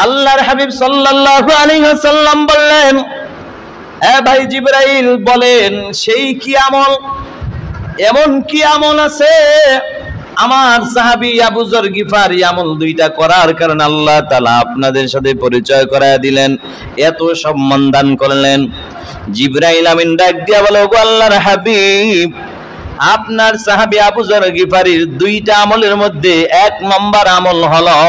আল্লাহর হাবিব সাল্লাল্লাহু আলাইহি ওয়াসাল্লাম বললেন, এ ভাই জিবরাইল বলেন সেই কি আমল, এমন কি আমল আছে আমার সাহাবী আবু যর গিফারি আমল দুইটা করার কারণে আল্লাহ তাআলা আপনাদের সাথে পরিচয় করায় দিলেন, এত সম্মান দান করলেন। জিবরাইল আমিন ডাক দিয়া বলে, ওগো আল্লাহর হাবিব, আপনার সাহাবী আবু যর গিফারির দুইটা আমলের মধ্যে এক নম্বর আমল হলো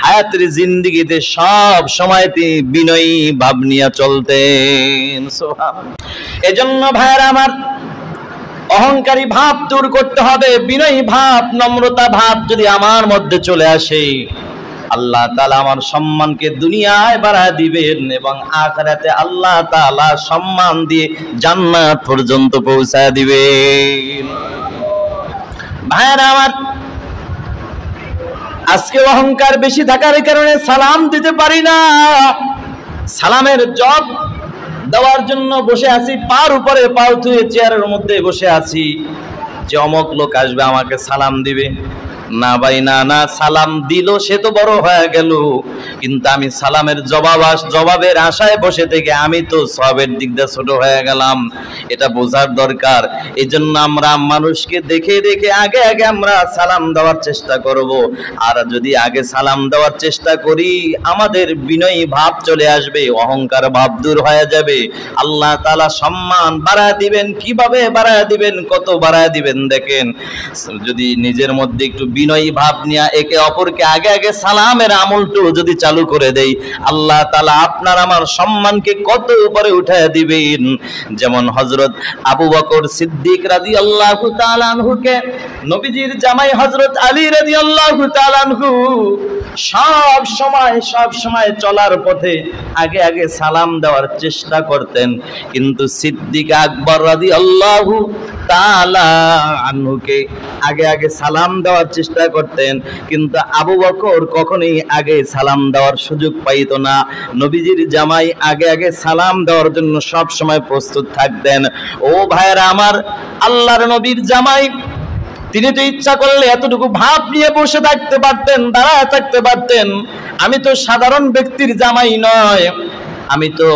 হায়াতের জিন্দেগিতে সব সময়তে বিনয়ী ভাব নিয়ে চলতেন। সুবহানাল্লাহ। এজন্য ভাইরা আমার, অহংকারী ভাব দূর করতে হবে। বিনয়ী ভাব, নম্রতা ভাব যদি আমার মধ্যে চলে আসে, আল্লাহ তাআলা আমার সম্মানকে দুনিয়ায় বাড়ায় দিবেন এবং আখিরাতে আল্লাহ তাআলা সম্মান দিয়ে জান্নাত পর্যন্ত পৌঁছায় দিবেন। ভাইরা আমার, আজকে অহংকার বেশি থাকার কারণে সালাম দিতে পারি না। সালামের জব দেওয়ার জন্য বসে আছি, পার উপরে পাও থুয়ে চেয়ারের মধ্যে বসে আছি যে অমুক লোক আসবে আমাকে সালাম দিবে। না ভাই, না না, সালাম দিল সে তো বড় হয়ে গেল, কিন্তু আমি সালামের জবাবের আশায় বসে থেকে আমি তো সওয়াবের দিক দিয়ে ছোট হয়ে গেলাম, এটা বোঝার দরকার। এই জন্য আমরা মানুষকে দেখে দেখে আগে আগে আমরা সালাম দেওয়ার চেষ্টা করব। আর যদি আগে সালাম দেওয়ার চেষ্টা করি, আমাদের বিনয়ী ভাব চলে আসবে, অহংকার ভাব দূর হয়ে যাবে। আল্লাহ তাআলা সম্মান বাড়ায় দিবেন। কিভাবে বাড়ায় দিবেন, কত বাড়ায় দিবেন দেখেন, যদি নিজের মধ্যে একটু বিনয়ী ভাব নিয়ে একে অপরকে আগে আগে সালামের আমলটা যদি চালু করে দেই, আল্লাহ তাআলা আপনার আমার সম্মানকে কত উপরে উঠায় দিবেন। যেমন হযরত আবু বকর সিদ্দিক রাদিয়াল্লাহু তাআলা আনহুকে নবীজির জামাই হযরত আলী রাদিয়াল্লাহু তাআলা আনহু সব সময় চলার পথে আগে আগে সালাম দেওয়ার চেষ্টা করতেন, কিন্তু সিদ্দিক আকবর রাদিয়াল্লাহু তাআলা আনহুকে আগে আগে সালাম দেওয়ার চেষ্টা করতেন, কিন্তু আবু বকর কখনোই আগে সালাম দেওয়ার সুযোগ পাইতো না। নবীজির জামাই আগে আগে সালাম দেওয়ার জন্য সব সময় প্রস্তুত থাকতেন। ও ভাইরা আমার, আল্লাহর নবীর জামাই তিনি তো ইচ্ছা করলে এতটুকু ভাব নিয়ে বসে থাকতে পারতেন, দাঁড়ায় থাকতে পারতেন। আমি তো সাধারণ ব্যক্তির জামাই নয়, আমি তো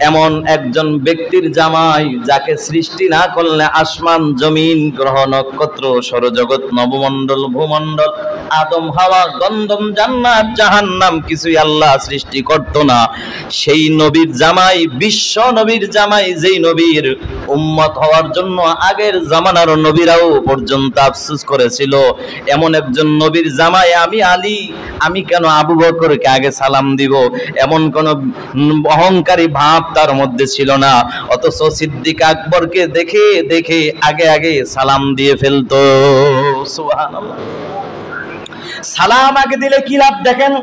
এমন একজন ব্যক্তির জামাই যাকে সৃষ্টি না করলে আসমান জমিন গ্রহ নক্ষত্র সৌরজগৎ নবমণ্ডল ভূমণ্ডল আদম হাওয়া গন্ধম জান্নাত জাহান্নাম কিছুই আল্লাহ সৃষ্টি করত না। সেই নবীর জামাই, বিশ্ব নবীর জামাই, যেই নবীর উম্মত হওয়ার জন্য আগের জামানার নবীরাও পর্যন্ত আফসোস করেছিল, এমন একজন নবীর জামাই আমি আলী, আমি কেন আবু বকরকে আগে সালাম দিব, এমন কোন অহংকারী ভাব তার মধ্যে ছিল না। অথচ সিদ্দিক আকবরকে দেখে দেখে আগে আগে সালাম দিয়ে ফেলতো। সুবহানাল্লাহ। সালাম আগে দিলে কি লাভ দেখেন,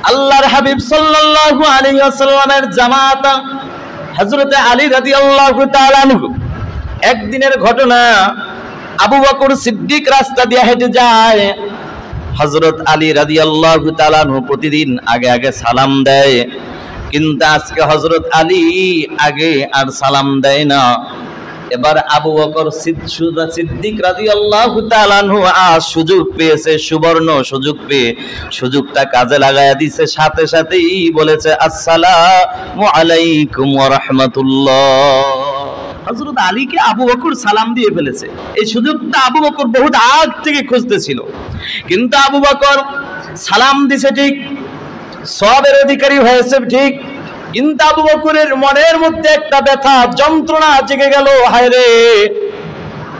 আল্লাহর হাবিব সাল্লাল্লাহু আলাইহি ওয়াসাল্লামের জামাত হযরত আলী রাদিয়াল্লাহু তাআলা আনহু, একদিনের ঘটনা, আবু বকর সিদ্দিক রাস্তা দিয়ে হেঁটে যায়, হযরত আলী রাদিয়াল্লাহু তাআলা আনহু প্রতিদিন আগে আগে সালাম দেয়, কিন্তু আজকে হযরত আলী আগে আর সালাম দেয় না। এবার আবু বকর সিদ্দিক রাদিয়াল্লাহু তাআলা আনহু আজ সুযোগ পেয়েছে, সুবর্ণ সুযোগ পেয়ে সুযোগটা কাজে লাগায়া দিয়েছে, সাথে সাথেই বলেছে আসসালামু আলাইকুম ওয়া রাহমাতুল্লাহ। হযরত আলীকে আবু বকর সালাম দিয়ে ফেলেছে। এই সুযোগটা আবু বকর বহুত আগ থেকে খুঁজতেছিল, কিন্তু আবু বকর সালাম দিছে ঠিক, সওয়াবের অধিকারী হয়েছে ঠিক, কিন্তু আবু বকরের মনের মধ্যে একটা ব্যথা যন্ত্রণা জেগে গেল, হায় রে,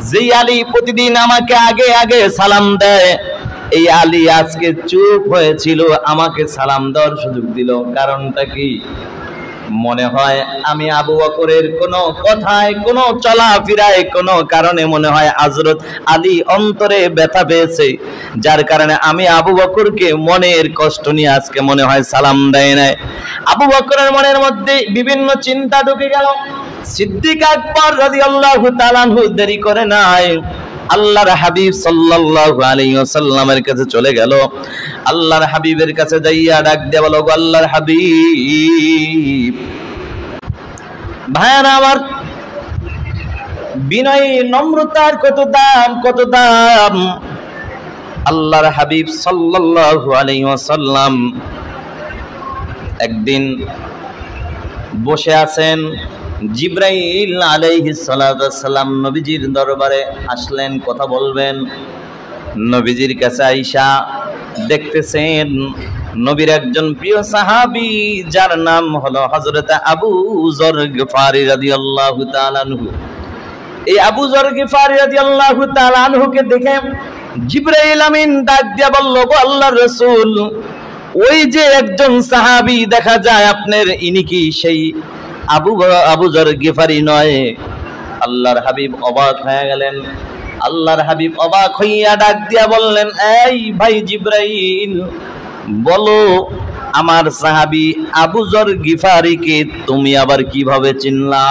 যেই আলী প্রতিদিন আমাকে আগে আগে সালাম দেয়, এই আলী আজকে চুপ হয়েছিল, আমাকে সালাম দেওয়ার সুযোগ দিল, কারণটা কি? মনে হয় আমি আবু বকরের কোন কথায়, কোন চলাফেরায়, কোন কারণে মনে হয় হযরত আলী অন্তরে ব্যথা পেয়েছে, যার কারণে আমি আবু বকরকে মনের কষ্ট নিয়ে আজকে মনে হয় সালাম দেয় নাই। আবু বকরের মনের মধ্যে বিভিন্ন চিন্তা ঢুকে গেল। সিদ্দিক আকবর রাদিয়াল্লাহু তাআলা আনহু দেরি করে নাই, আল্লাহর হাবিব সাল্লাল্লাহু আলাইহি ওয়াসাল্লামের কাছে চলে গেল। আল্লাহর হাবিবের কাছে যাইয়া ডাক দিয়ে বলো, গো আল্লাহর হাবিব, ভাইরা আমার, বিনয়ী নম্রতার কত দাম, কত দাম। আল্লাহর হাবিব সাল্লাল্লাহু আলাইহি ওয়াসাল্লাম একদিন বসে আছেন, জিবরাইল আলাইহিস সালাতু ওয়াস সালাম নবীজির দরবারে আসলেন, কথা বলবেন। নবীজির কাছে আয়েশা দেখতেছেন নবীর একজন প্রিয় সাহাবী যার নাম হলো হযরত আবু যর গিফারি রাদিয়াল্লাহু তাআলা আনহু। এই আবু যর গিফারি রাদিয়াল্লাহু তাআলা আনহুকে দেখে জিবরাইল আমিন ডাক দিয়া বলল, গো আল্লাহর রাসূল, ওই যে একজন সাহাবী দেখা যায় আপনার, ইনি কি সেই আবু যর গিফারি নয়? আল্লাহর হাবিব অবাক হয়ে গেলেন। আল্লাহর হাবিব অবাক হইয়া ডাক দিয়া বললেন, এই ভাই জিবরাইল, বলো আমার সাহাবী আবু যর গিফারিকে তুমি আবার কিভাবে চিনলা?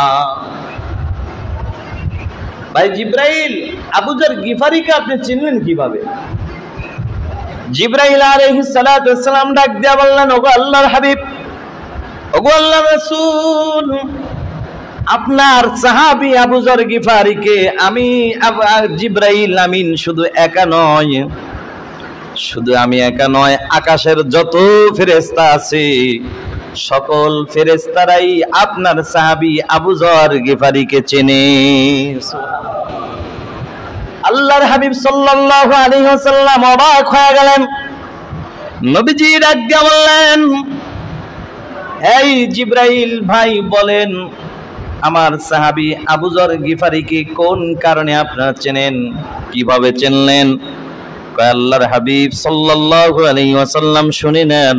ভাই জিবরাইল, আবু যর গিফারিকে আপনি চিনলেন কিভাবে? জিবরাইল আলাইহিস সালাতু ওয়াস সালাম ডাক দিয়া বললেন, ওগো আল্লাহর হাবিব, ওগো আল্লাহর রাসূল, আপনার সাহাবী আবু যর গিফারিকে আমি জিবরাইল আমিন শুধু আমি একা নয়, আকাশের যত ফেরেশতা আছে সকল ফেরেশতারাই আপনার সাহাবী আবু যর গিফারিকে চেনে। আল্লাহর হাবিব সাল্লাল্লাহু আলাইহি ওয়াসাল্লাম অবাক হয়ে গেলেন। নবীজি ডাক দিয়ে বললেন, এই জিবরাইল ভাই, বলেন আমার সাহাবী আবু যর গিফারিকে কোন কারণে আপনারা চেনেন, কিভাবে চিনলেন? আল্লাহর হাবিব সাল্লাল্লাহু আলাইহি ওয়াসাল্লাম শুনে নেন,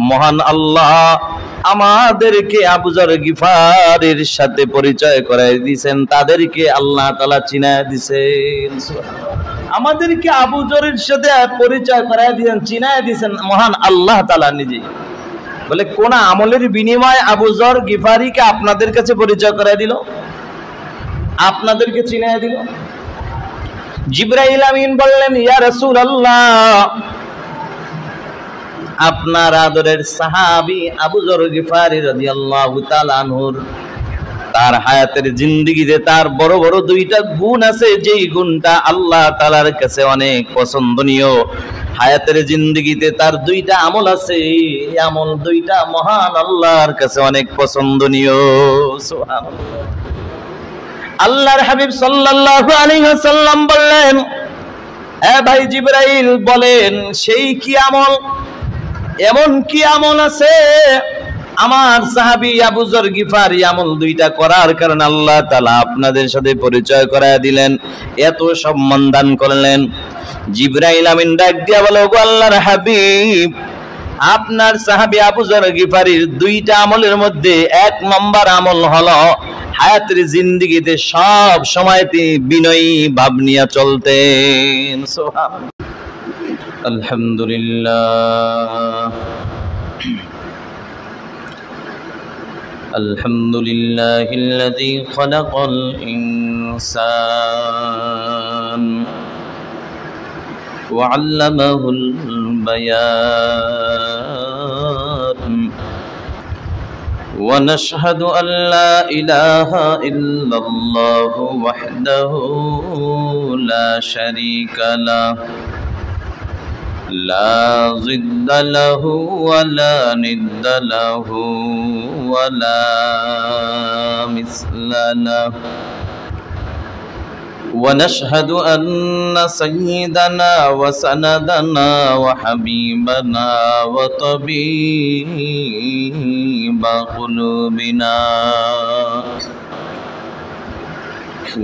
মহান আল্লাহ আমাদেরকে আবু যর গিফারির সাথে পরিচয় করায় দিয়েছেন, তাদেরকে আল্লাহ তাআলা চিনায় দিয়েছেন। আমাদেরকে আবু যরের সাথে পরিচয় করায় দিয়েছেন, চিনায় দিয়েছেন মহান আল্লাহ তাআলা নিজে। বলে কোন আমলের বিনিময়ে আবু যর গিফারিকে আপনাদের কাছে পরিচয় করায় দিল, আপনাদেরকে চিনায় দিল? জিবরাইল আমিন বললেন, ইয়া রাসূলুল্লাহ, আপনার আদরের সাহাবী আবু যর গিফারি রাদিয়াল্লাহু তাআলা আনহুর তার হায়াতের জিন্দেগিতে তার বড় বড় দুইটা গুণ আছে, যেই গুণটা আল্লাহ তাআলার কাছে অনেক পছন্দনীয়। হায়াতের জিন্দেগিতে তার দুইটা আমল আছে, এই আমল দুইটা মহান আল্লাহর কাছে অনেক পছন্দনীয়। সুবহানাল্লাহ। আল্লাহর হাবিব সাল্লাল্লাহু আলাইহি ওয়াসাল্লাম বললেন, এ ভাই জিবরাইল, বলেন সেই কি আমল, এমন কি আমল আছে আমার সাহাবী আবু যর গিফারি আমল দুইটা করার কারণে আল্লাহ তাআলা আপনাদের সাথে পরিচয় করায় দিলেন, এত সম্মান দান করলেন? জিবরাইল আমিন ডাক দিয়া বলে, ওগো আল্লাহর হাবিব, আপনার সাহাবী আবু যর গিফারির দুইটা আমলের মধ্যে এক নম্বর আমল হলো হায়াতের জিন্দেগিতে সব সময় তিনি বিনয়ী ভাব নিয়ে চলতেন। সুবহানাল্লাহ। আলহামদুলিল্লাহ, আলহামদুলিল্লাহিল্লাযী খালাকাল ইনসান ওয়া আল্লামাহুল বায়ান ওয়া নাশহাদু আল্লা ইলাহা ইল্লাল্লাহু ওয়াহদাহু লা শারীকা লাহু لا ضد له ولا ند له ولا مثل له ونشهد أن سيدنا وسندنا وحبيبنا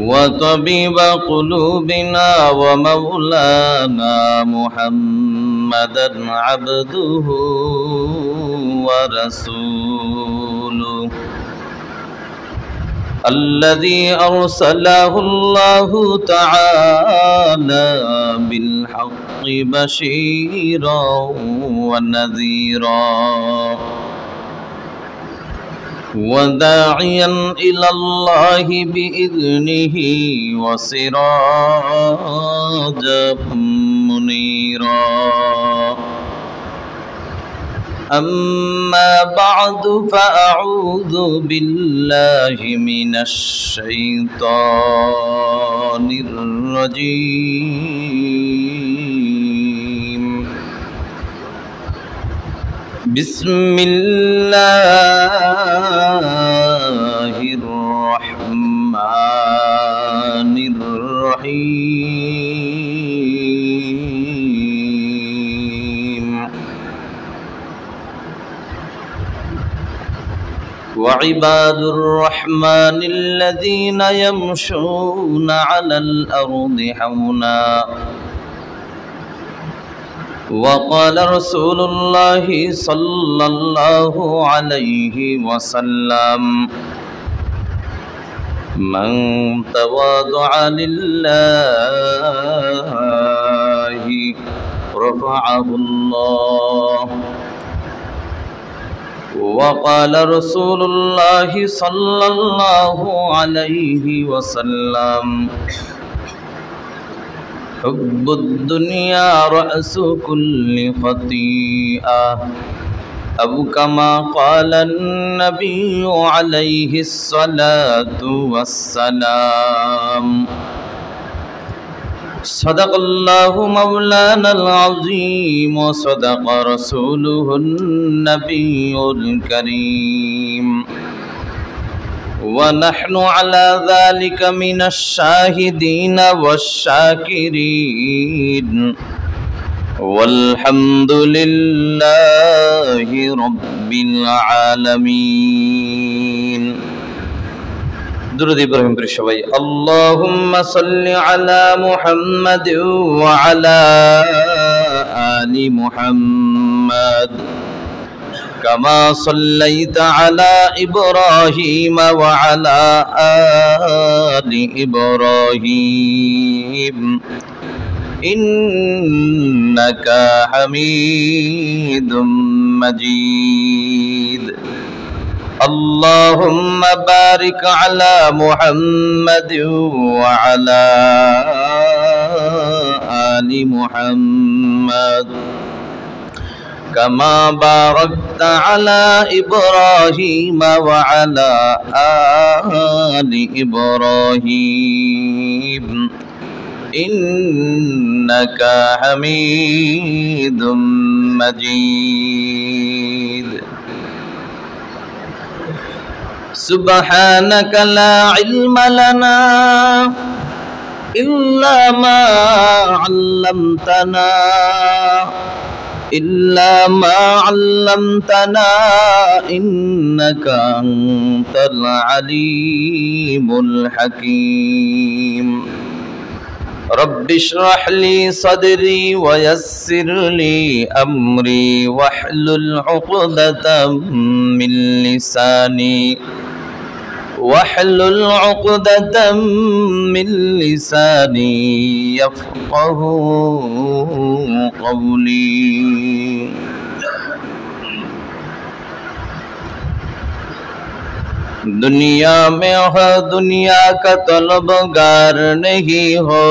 وطبيب قلوبنا ومولانا محمدا عبده ورسوله الذي أرسله الله تعالى بالحق بشيرا ونذيرا وداعيا إلى الله بإذنه وسراجا منيرا أما بعد فأعوذ بالله من الشيطان الرجيم বিসমিল্লাহির রহমানির রহিম। وعباد الرحمن الذين يمشون على الأرض حونا وقال رسول الله صلى الله عليه وسلم من تواضع لله رفعه الله وقال رسول الله صلى الله عليه وسلم حب الدنيا رأس كل خطيئة أو كما قال النبي عليه الصلاة والسلام صدق الله مولانا العظيم وصدق رسوله النبي الكريم ونحن على ذلك من الشاهدين والشاكرين والحمد لله رب العالمين درود إبراهيم برشوي اللهم صل على محمد وعلى آل محمد كما صليت على إبراهيم وعلى آل إبراهيم إنك حميد مجيد اللهم بارك على محمد وعلى آل محمد كما باركت على إبراهيم وعلى آل إبراهيم إنك حميد مجيد سبحانك لا علم لنا إلا ما علمتنا إنك أنت العليم الحكيم رب اشرح لي صدري ويسر لي أمري واحلل عقدة من لساني يفقه قولي दुनिया में हो दुनिया का तलबगार नहीं हो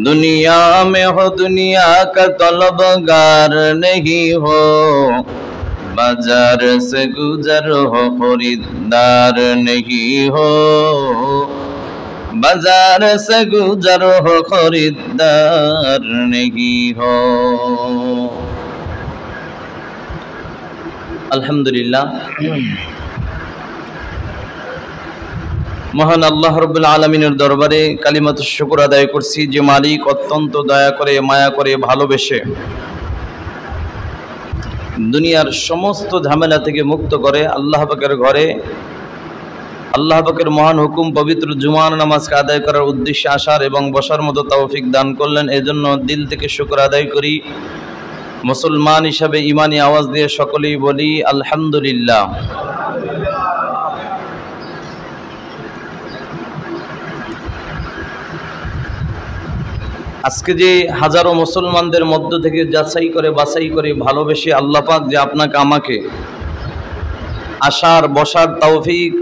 दुनिया में हो दुनिया का तलबगार नहीं हो बाजार से गुजर हो खरीदार नहीं हो बाजार से गुजर हो खरीदार नहीं हो আলহামদুলিল্লাহ মহান আল্লাহ রাব্বুল আলামিনের দরবারে কালিমাতুশ শুকর আদায় করছি যে মালিক অত্যন্ত দয়া করে মায়া করে ভালোবেসে দুনিয়ার সমস্ত ঝামেলা থেকে মুক্ত করে আল্লাহ পাকের ঘরে আল্লাহ পাকের মহান হুকুম পবিত্র জুমার নামাজকে আদায় করার উদ্দেশ্যে আসার এবং বসার মতো তৌফিক দান করলেন এজন্য দিল থেকে শুকর আদায় করি মুসলমান হিসাবে ইমানি আওয়াজ দিয়ে সকলেই বলি আলহামদুলিল্লাহ আজকে যে হাজারো মুসলমানদের মধ্য থেকে যাচাই করে বাছাই করে ভালোবেসে আল্লাহ পাক যে আপনাকে আমাকে আসার বসার তৌফিক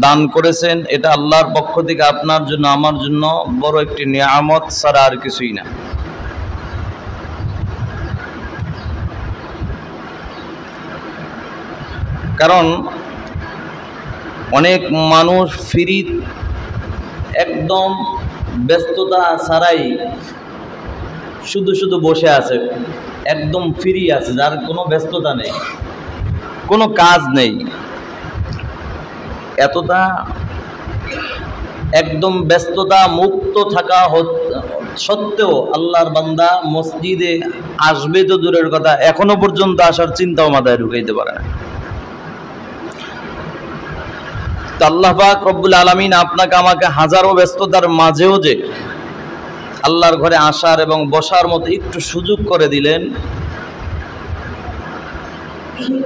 দান করেছেন এটা আল্লাহর পক্ষ থেকে আপনার জন্য আমার জন্য বড় একটি নিয়ামত ছাড়া আর কিছুই না কারণ অনেক মানুষ ফ্রি একদম ব্যস্ততা ছাড়াই শুধু শুধু বসে আছে, একদম ফ্রি আছে, যার কোনো ব্যস্ততা নেই, কোনো কাজ নেই। এতটা একদম ব্যস্ততা মুক্ত থাকা সত্ত্বেও আল্লাহর বান্দা মসজিদে আসবে তো দূরের কথা, এখনো পর্যন্ত আসার চিন্তাও মাথায় ঢুকাইতে পারে না। আল্লাহ পাক রব্বুল আলামিন আপনাকে আমাকে হাজারো ব্যস্ততার মাঝেও যে আল্লাহর ঘরে আসার এবং বসার মতো একটু সুযোগ করে দিলেন,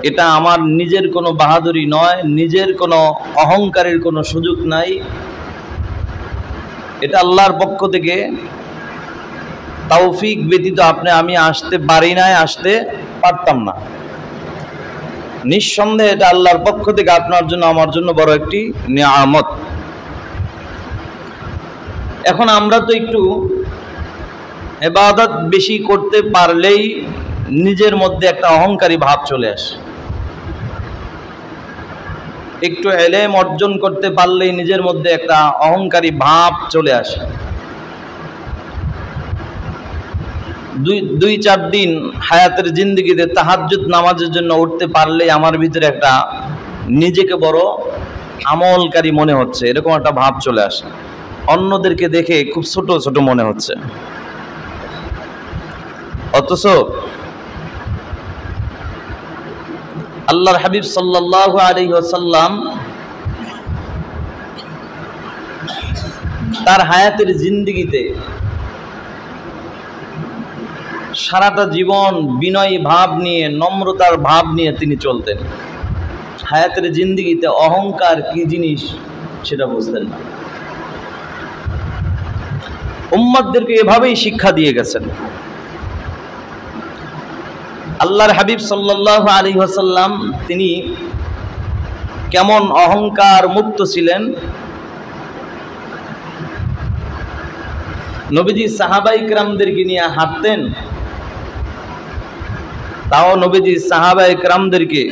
এটা আমার নিজের কোনো বাহাদুরি নয়, নিজের কোনো অহংকারের কোনো সুযোগ নাই, এটা আল্লাহর পক্ষ থেকে তৌফিক ব্যতীত আমি আসতে পারি নাই, আসতে পারতাম না। নিঃসন্দেহে এটা আল্লাহর পক্ষ থেকে আপনার জন্য আমার জন্য বড় একটি নিয়ামত। এখন আমরা তো একটু ইবাদত বেশি করতে পারলেই নিজের মধ্যে একটা অহংকারী ভাব চলে আসে, একটু ইলম অর্জন করতে পারলেই নিজের মধ্যে একটা অহংকারী ভাব চলে আসে। দুই চার দিন হায়াতের জিন্দেগিতে তাহাজ্জুদ নামাজের জন্য উঠতে পারলেই আমার ভিতরে একটা নিজেকে বড় আমলকারী মনে হচ্ছে, এরকম একটা ভাব চলে আসে। অন্যদেরকে দেখে খুব ছোট ছোট মনে হচ্ছে, অথচ আল্লাহর হাবিব সাল্লাল্লাহু আলাইহি ওয়াসাল্লাম তার হায়াতের জিন্দেগিতে সারাটা জীবন বিনয়ী ভাব নিয়ে, নম্রতার ভাব নিয়ে তিনি চলতেন। হায়াতের জিন্দেগিতে অহংকার কি জিনিস সেটা বুঝতেন না। উম্মতদেরকে এভাবেই শিক্ষা দিয়ে গেছেন। আল্লাহর হাবিব সাল্লাল্লাহু আলাইহি ওয়াসাল্লাম তিনি কেমন অহংকার মুক্ত ছিলেন। নবীজি সাহাবায়ে কেরামদেরকে নিয়ে হাঁটতেন, তাও নবীজি সাহাবায়ে কেরামদেরকে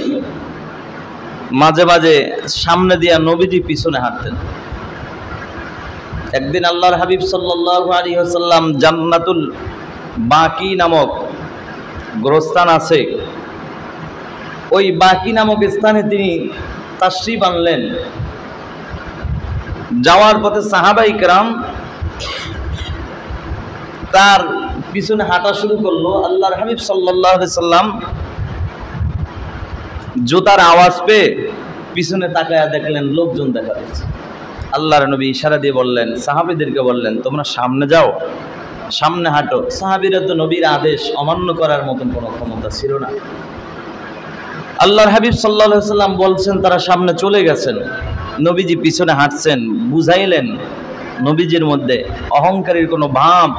মাঝে মাঝে সামনে দিয়া নবীজি পিছনে হাঁটতেন। একদিন আল্লাহর হাবিব সাল্লাল্লাহু আলাইহি ওয়াসাল্লাম জান্নাতুল বাকি নামক গোরস্থান আছে, ওই বাকি নামক স্থানে তিনি তাশরীফ আনলেন। যাওয়ার পথে সাহাবায়ে কেরাম তার পিছনে হাঁটা শুরু করলো। আল্লাহর হাবিব সাল্লাল্লাহু আলাইহি সাল্লাম জুতার আওয়াজ পেয়ে পিছনে তাকায়া দেখলেন লোকজন দেখা যাচ্ছে। আল্লাহর নবী ইশারা দিয়ে বললেন, সাহাবীদেরকে বললেন, তোমরা সামনে যাও, সামনে হাঁটো। সাহাবীরা তো নবীর আদেশ অমান্য করার মতন কোনো ক্ষমতা ছিল না। আল্লাহর হাবিব সাল্লাল্লাহু আলাইহি সাল্লাম বলছেন, তারা সামনে চলে গেছেন, নবীজি পিছনে হাঁটছেন। বুঝাইলেন নবীজির মধ্যে অহংকারের কোনো ভাব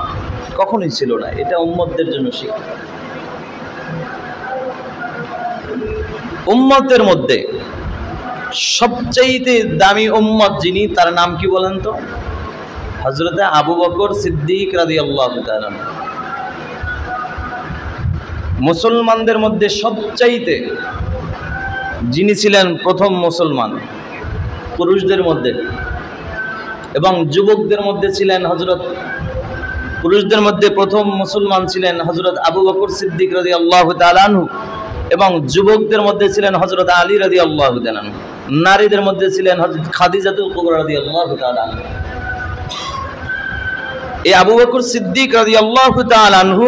কখনোই ছিল না। এটা উম্মতদের জন্য শিক্ষা। উম্মতের মধ্যে সবচাইতে দামি উম্মত যিনি, তার নাম কি বলেন তো? হযরতে আবু বকর সিদ্দিক রাদিয়াল্লাহু তাআলা। মুসলমানদের মধ্যে সবচাইতে যিনি ছিলেন প্রথম মুসলমান পুরুষদের মধ্যে, এবং যুবকদের মধ্যে ছিলেন পুরুষদের মধ্যে প্রথম মুসলমান ছিলেন হযরত আবু বকর সিদ্দিক রাদিয়াল্লাহু তাআলা আনহু, এবং যুবকদের মধ্যে ছিলেন হযরত আলী রাদিয়াল্লাহু তাআলা আনহু, নারীদের মধ্যে ছিলেন হযরত খাদিজাতুল কুবরা রাদিয়াল্লাহু তাআলা আনহা। এই আবু বকর সিদ্দিক রাদিয়াল্লাহু তাআলা আনহু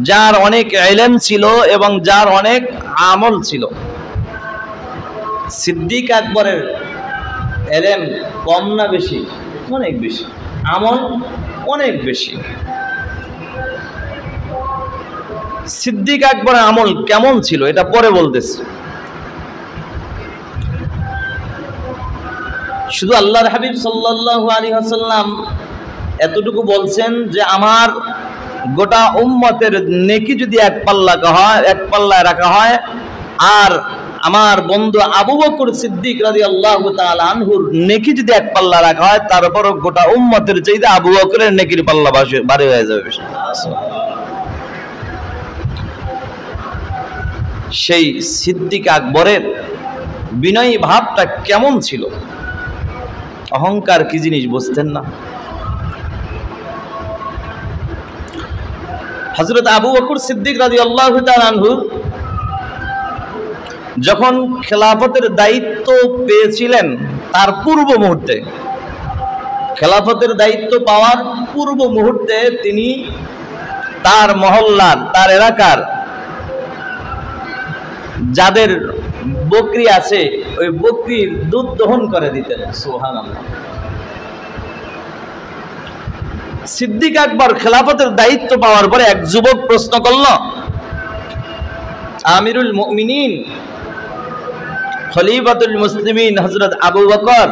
যার অনেক ইলম ছিল এবং যার অনেক আমল ছিল। সিদ্দিক আকবরের ইলম কম না বেশি? অনেক বেশি। আমল অনেক বেশি। সিদ্দিক আকবরের আমল কেমন ছিল এটা পরে বলতেছি। শুধু আল্লাহর হাবিব সাল্লাল্লাহু আলাইহি ওয়াসাল্লাম এতটুকু বলছেন যে আমার গোটা উম্মতের নেকি যদি এক পাল্লায় রাখা হয়, আর আমার বন্ধু আবু বকর সিদ্দিক রাদিয়াল্লাহু তাআলা আনহুর নেকি যদি এক পাল্লা রাখা হয়, তারপরও গোটা উম্মতের চাইতে আবু বকরের নেকির পাল্লা ভারী হয়ে যাবে। সেই সিদ্দিক আকবরের বিনয়ী ভাবটা কেমন ছিল, অহংকার কি জিনিস বুঝতেন না। হযরত আবু বকর সিদ্দিক রাদিয়াল্লাহু তাআলা আনহু যখন খেলাফতের দায়িত্ব পেয়েছিলেন, তার পূর্ব মুহূর্তে, খেলাফতের দায়িত্ব পাওয়ার পূর্ব মুহূর্তে তিনি তার মহল্লার, তার এলাকার যাদের বকরি আছে ওই বকরির দুধ দহন করে দিতেন। সুবহানাল্লাহ। সিদ্দিক আকবর খেলাফতের দায়িত্ব পাওয়ার পরে এক যুবক প্রশ্ন করল, আমিরুল মুমিনিন খলিফাতুল মুসলিমিন হযরত আবু বকর,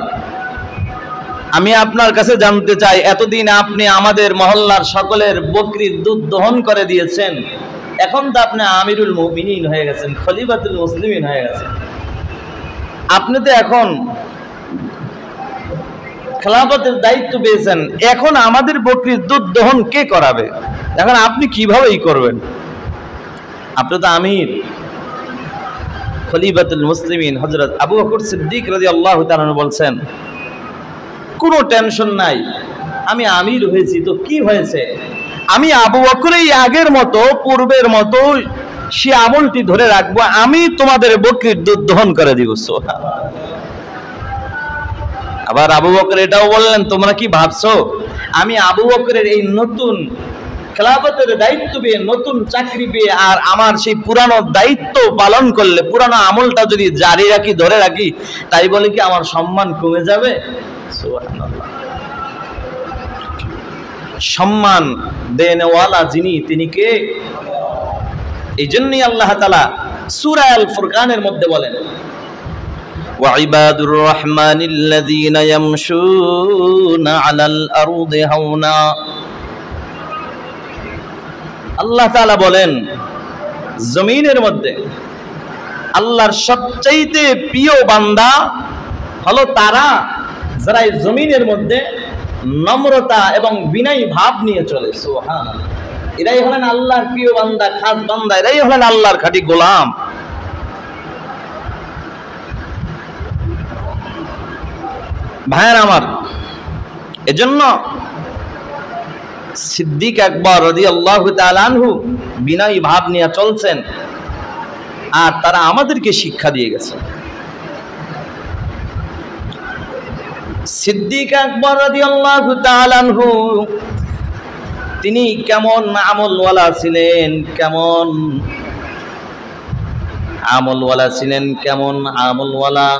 আমি আপনার কাছে জানতে চাই, এতদিন আপনি আমাদের মহল্লার সকলের বকরির দুধ দহন করে দিয়েছেন, এখন তো আপনি আমিরুল মুমিনিন হয়ে গেছেন, খলিফাতুল মুসলিমিন হয়ে গেছেন, আপনি তো এখন খেলাফতের দায়িত্ব পেয়েছেন, এখন আমাদের বকরির দুধ দহন কে করাবে? এখন আপনি কিভাবেই করবেন? আপনি তো আমির। খলিফাতুল মুসলিমিন হযরত আবু বকর সিদ্দিক রাদিয়াল্লাহু তাআলা বলছেন, কোনো টেনশন নাই, আমি আমির হয়েছি তো কি হয়েছে, আমি আবু বকরই আগের মতো পূর্বের মতো সে আমলটি ধরে রাখবো, আমি তোমাদের বকরির দুধ দহন করে দিব। আবার আবু বকর এটাও বললেন, তোমরা কি ভাবছো আমি আবু বকরের এই নতুন খেলাফতের দায়িত্ব পেয়ে, নতুন চাকরি পেয়ে, আর আমার সেই পুরানো দায়িত্ব পালন করলে, পুরানো আমলটা যদি জারি রাখি, ধরে রাখি, তাই বলে কি আমার সম্মান কমে যাবে? সুবহানাল্লাহ। সম্মান দেনেওয়ালা যিনি, তিনি কে? এই জন্যই আল্লাহ তাআলা সূরা আল ফুরকানের মধ্যে বলেন, ওয়াইবাদুর রহমানিল্লাযীনা ইয়ামশুনা আলাল আরদি হাওনা। আল্লাহ তাআলা বলেন, জমিনের মধ্যে আল্লাহর সবচাইতে প্রিয় বান্দা হলো তারা যারা এই জমিনের মধ্যে নম্রতা এবং বিনয়ী ভাব নিয়ে চলে। সুবহানাল্লাহ। এরাই হলেন আল্লাহর প্রিয় বান্দা, খাস বান্দা, এরাই হলেন আল্লাহর খাঁটি গোলাম। ভাইয়ের আমার, এজন্য সিদ্দিক আকবর রাদিয়াল্লাহু তাআলা আনহু বিনয়ী ভাব নিয়ে চলছেন, আর তারা আমাদেরকে শিক্ষা দিয়ে গেছে। সিদ্দিক আকবর রাদিয়াল্লাহু তাআলা আনহু তিনি কেমন আমলওয়ালা ছিলেন, কেমন আমলওয়ালা ছিলেন, কেমন আমলওয়ালা!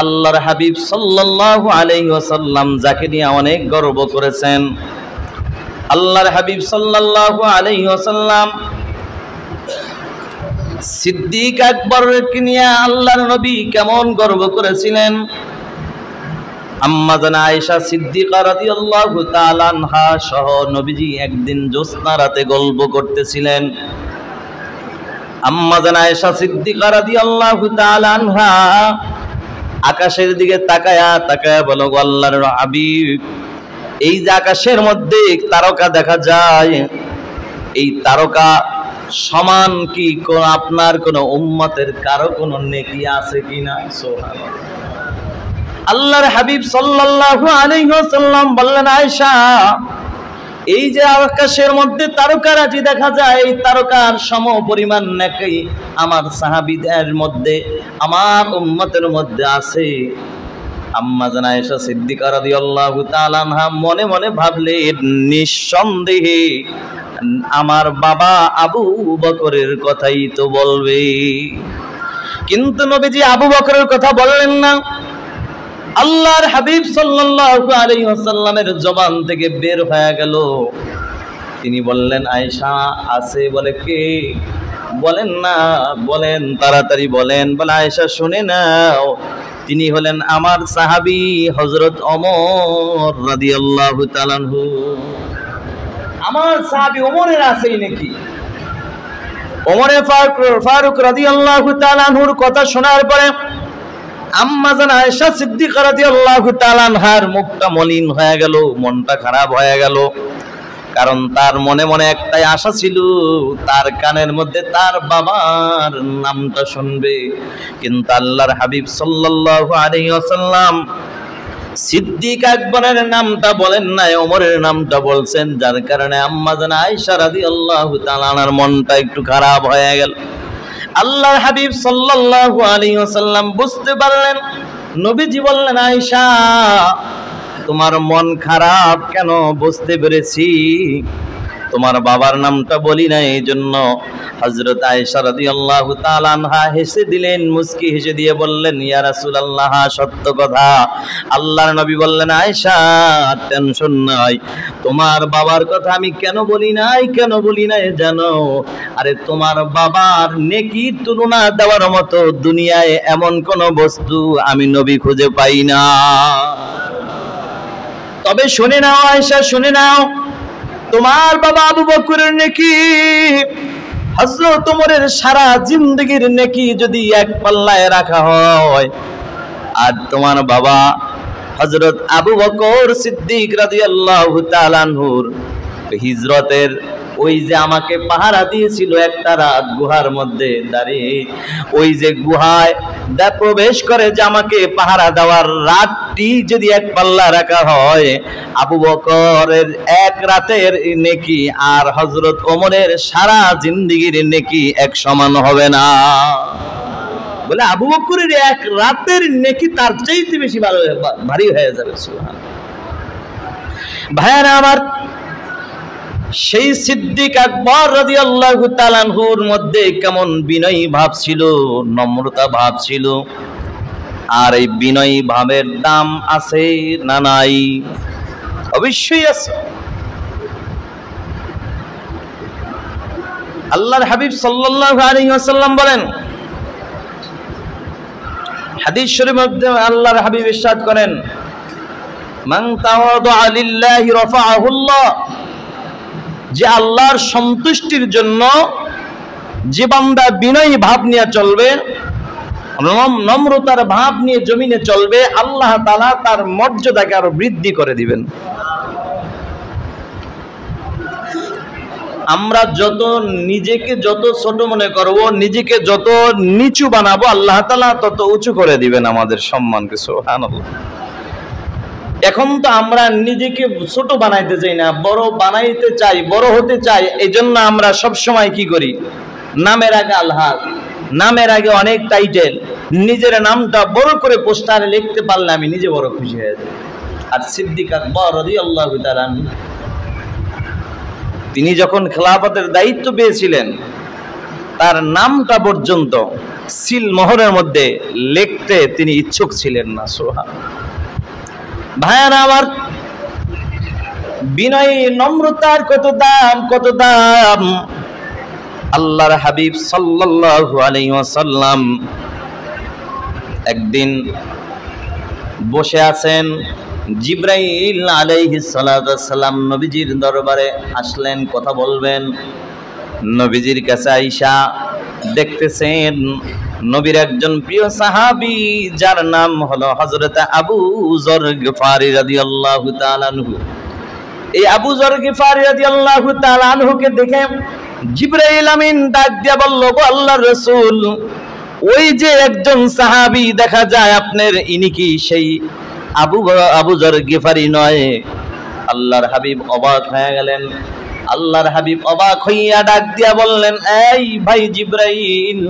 আল্লাহর হাবিব সাল্লাল্লাহু আলাইহি ওয়াসাল্লাম যাকে নিয়ে অনেক গর্ব করেছেন, আল্লাহর হাবিব সাল্লাল্লাহু আলাইহি ওয়াসাল্লাম সিদ্দিক আকবরকে নিয়ে আল্লাহর নবী কেমন গর্ব করেছিলেন। আম্মা জান আয়েশা সিদ্দিকা রাদিয়াল্লাহু তাআলা আনহা সহ নবীজি একদিন জ্যোৎস্না রাতে গল্প করতেছিলেন। আম্মা জান আয়েশা সিদ্দিকা রাদিয়াল্লাহু তাআলা আনহা আকাশের দিকে তাকায়া বলো, আল্লাহর হাবিব, এই যে আকাশের মধ্যে তারকা দেখা যায়, এই তারকা সমান কি আপনার কোন উম্মতের কারো কোন নেকি আছে কিনা? সুবহানাল্লাহ। আল্লাহর হাবিব সাল্লাল্লাহু আলাইহি ওয়াসাল্লাম বললেন, আয়েশা, এই যে আকাশের মধ্যে তারকারাজি দেখা যায়, এই তারকার সম পরিমাণ নেকি আমার সাহাবীদের মধ্যে, আমার উম্মতের মধ্যে আছে। আম্মা জান আয়েশা সিদ্দিকা রাদিয়াল্লাহু তাআলা আনহা মনে মনে ভাবলেন, নিঃসন্দেহে আমার বাবা আবু বকরের কথাই তো বলবে। কিন্তু নবীজি আবু বকরের কথা বললেন না। আল্লাহর হাবিব সাল্লাল্লাহু আলাইহি ওয়াসাল্লামের জবান থেকে বের হয়ে গেল, তিনি বললেন, আয়েশা আছে? বলে, কে? বলেন না, বলেন, তাড়াতাড়ি বলেন। বলে, আয়েশা শুনে নাও, তিনি হলেন আমার সাহাবী হযরত ওমর রাদিয়াল্লাহু তাআলা আনহু। আমার সাহাবী ওমরের আছেই নাকি? ওমরে ফারুক রাদিয়াল্লাহু তাআলা আনহুর কথা শোনার পরে আম্মা জান আয়েশা সিদ্দিকা রাদিয়াল্লাহু তাআলা আনহার মুখটা মলিন হয়ে গেল, মনটা খারাপ হয়ে গেল। কারণ তার মনে মনে একটাই আশা ছিল, তার কানের মধ্যে তার বাবার নামটা শুনবে। কিন্তু আল্লাহর হাবিব সাল্লাল্লাহু আলাইহি ওয়াসাল্লাম সিদ্দিক আকবরের নামটা বলেন নাই, ওমরের নামটা বলছেন, যার কারণে আম্মা জান আয়েশা রাদিয়াল্লাহু তাআলা আনহার মনটা একটু খারাপ হয়ে গেল। আল্লাহর হাবিব সাল্লাল্লাহু আলাইহি ওয়াসাল্লাম বুঝতে পারলেন, নবীজি বললেন, আয়েশা তোমার মন খারাপ কেন? বুঝতে পেরেছি, তোমার বাবার নামটা বলি না, এই জন্য। হযরত আয়েশা রাদিয়াল্লাহু তাআলা আনহা হেসে দিলেন, মুস্কি হেসে দিয়ে বললেন, ইয়া রাসূলুল্লাহ, সত্য কথা। আল্লাহর নবী বললেন, আয়েশা টেনশন নাই, তোমার বাবার কথা আমি কেন বলি নাই জানো? আরে তোমার বাবার নেকির তুলনা দেওয়ার মতো দুনিয়ায় এমন কোন বস্তু আমি নবী খুঁজে পাই না। তবে শুনে নাও আয়েশা, শুনে নাও, তোমার বাবা আবু বকরের নেকি হযরত ওমরের সারা জিন্দেগীর নেকি যদি এক পাল্লায় রাখা হয়, আর তোমার বাবা হযরত আবু বকর সিদ্দিক রাদিয়াল্লাহু তাআলা আনহুর হিজরতের ওই যে আমাকে পাহারা দিয়েছিল একটা রাত গুহার মধ্যে দাঁড়িয়ে, ওই যে গুহায় প্রবেশ করে যে আমাকে পাহারা দেওয়ার রাতটি যদি এক পাল্লা রাখা হয়, আবু বকরের এক রাতের নেকি আর হযরত ওমরের সারা জিন্দেগীর নেকি এক সমান হবে না। বলে আবু বকরের এক রাতের নেকি তার চাইতে বেশি ভারী হয়ে যাবে। সুবহানাল্লাহ। ভাইরা আমার, সেই সিদ্দিক আকবর রাদিয়াল্লাহু তাআলা আনহুর মধ্যে কেমন বিনয়ী ভাব ছিল, নম্রতা ভাব ছিল। আর এই বিনয়ী ভাবের দাম আছে না নাই? অবশ্যই আছে। আল্লাহর হাবিব সাল্লাল্লাহু আলাইহি ওয়াসাল্লাম বলেন, হাদিস শরীফের মধ্যে আল্লাহর হাবিব ইরশাদ করেন, মান তাওয়াদা লিল্লাহি রাফাআহুল্লাহ, যে আল্লাহর সন্তুষ্টির জন্য যে বান্দা বিনয়ী ভাব নিয়ে চলবে, নম্রতার ভাব নিয়ে জমিনে চলবে, আল্লাহ তাআলা তার মর্যাদাকে আরো বৃদ্ধি করে দিবেন। আমরা নিজেকে যত ছোট মনে করব, নিজেকে যত নিচু বানাবো, আল্লাহ তাআলা তত উঁচু করে দিবেন আমাদের সম্মানকে। সুবহানাল্লাহ। এখন তো আমরা নিজেকে ছোট বানাইতে চাই না, বড় বানাইতে চাই, বড় হতে চাই। এই জন্য আমরা সব সময় কি করি? নামের আগে আলহাজ, নামের আগে অনেক টাইটেল, নিজের নামটা বড় করে পোস্টারে লিখতে পারলে আমি নিজে বড় খুশি হয়ে যাই। আর সিদ্দিক আকবর রাদিয়াল্লাহু তাআলা আনহু, তিনি যখন খেলাফতের দায়িত্ব পেয়েছিলেন, তার নামটা পর্যন্ত সিল মোহরের মধ্যে লিখতে তিনি ইচ্ছুক ছিলেন না। সুবহানাল্লাহ। ভাইয়ারা আমার, বিনয়ী নম্রতার কত দাম, কত দাম! আল্লাহর হাবিব সাল্লাল্লাহু আলাইহি ওয়াসাল্লাম একদিন বসে আছেন, জিবরাইল আলাইহিস সালাতু ওয়াস সালাম নবীজির দরবারে আসলেন, কথা বলবেন। নবীজির কাছে আয়েশা দেখতেছেন নবীর একজন প্রিয় সাহাবী, যার নাম হলো হযরত আবু যর গিফারি রাদিয়াল্লাহু তাআলা আনহু। এই আবু যর গিফারি রাদিয়াল্লাহু তাআলা আনহুকে দেখে জিবরাইল আমিন ডাক দিয়া বলল, গো আল্লাহর রাসূল, ওই যে একজন সাহাবী দেখা যায় আপনার, ইনি কি সেই আবু যর গিফারি নয়? আল্লাহর হাবিব অবাক হয়ে গেলেন। আল্লাহর হাবিব অবাক হইয়া ডাক দিয়া বললেন, এই ভাই জিবরাইল,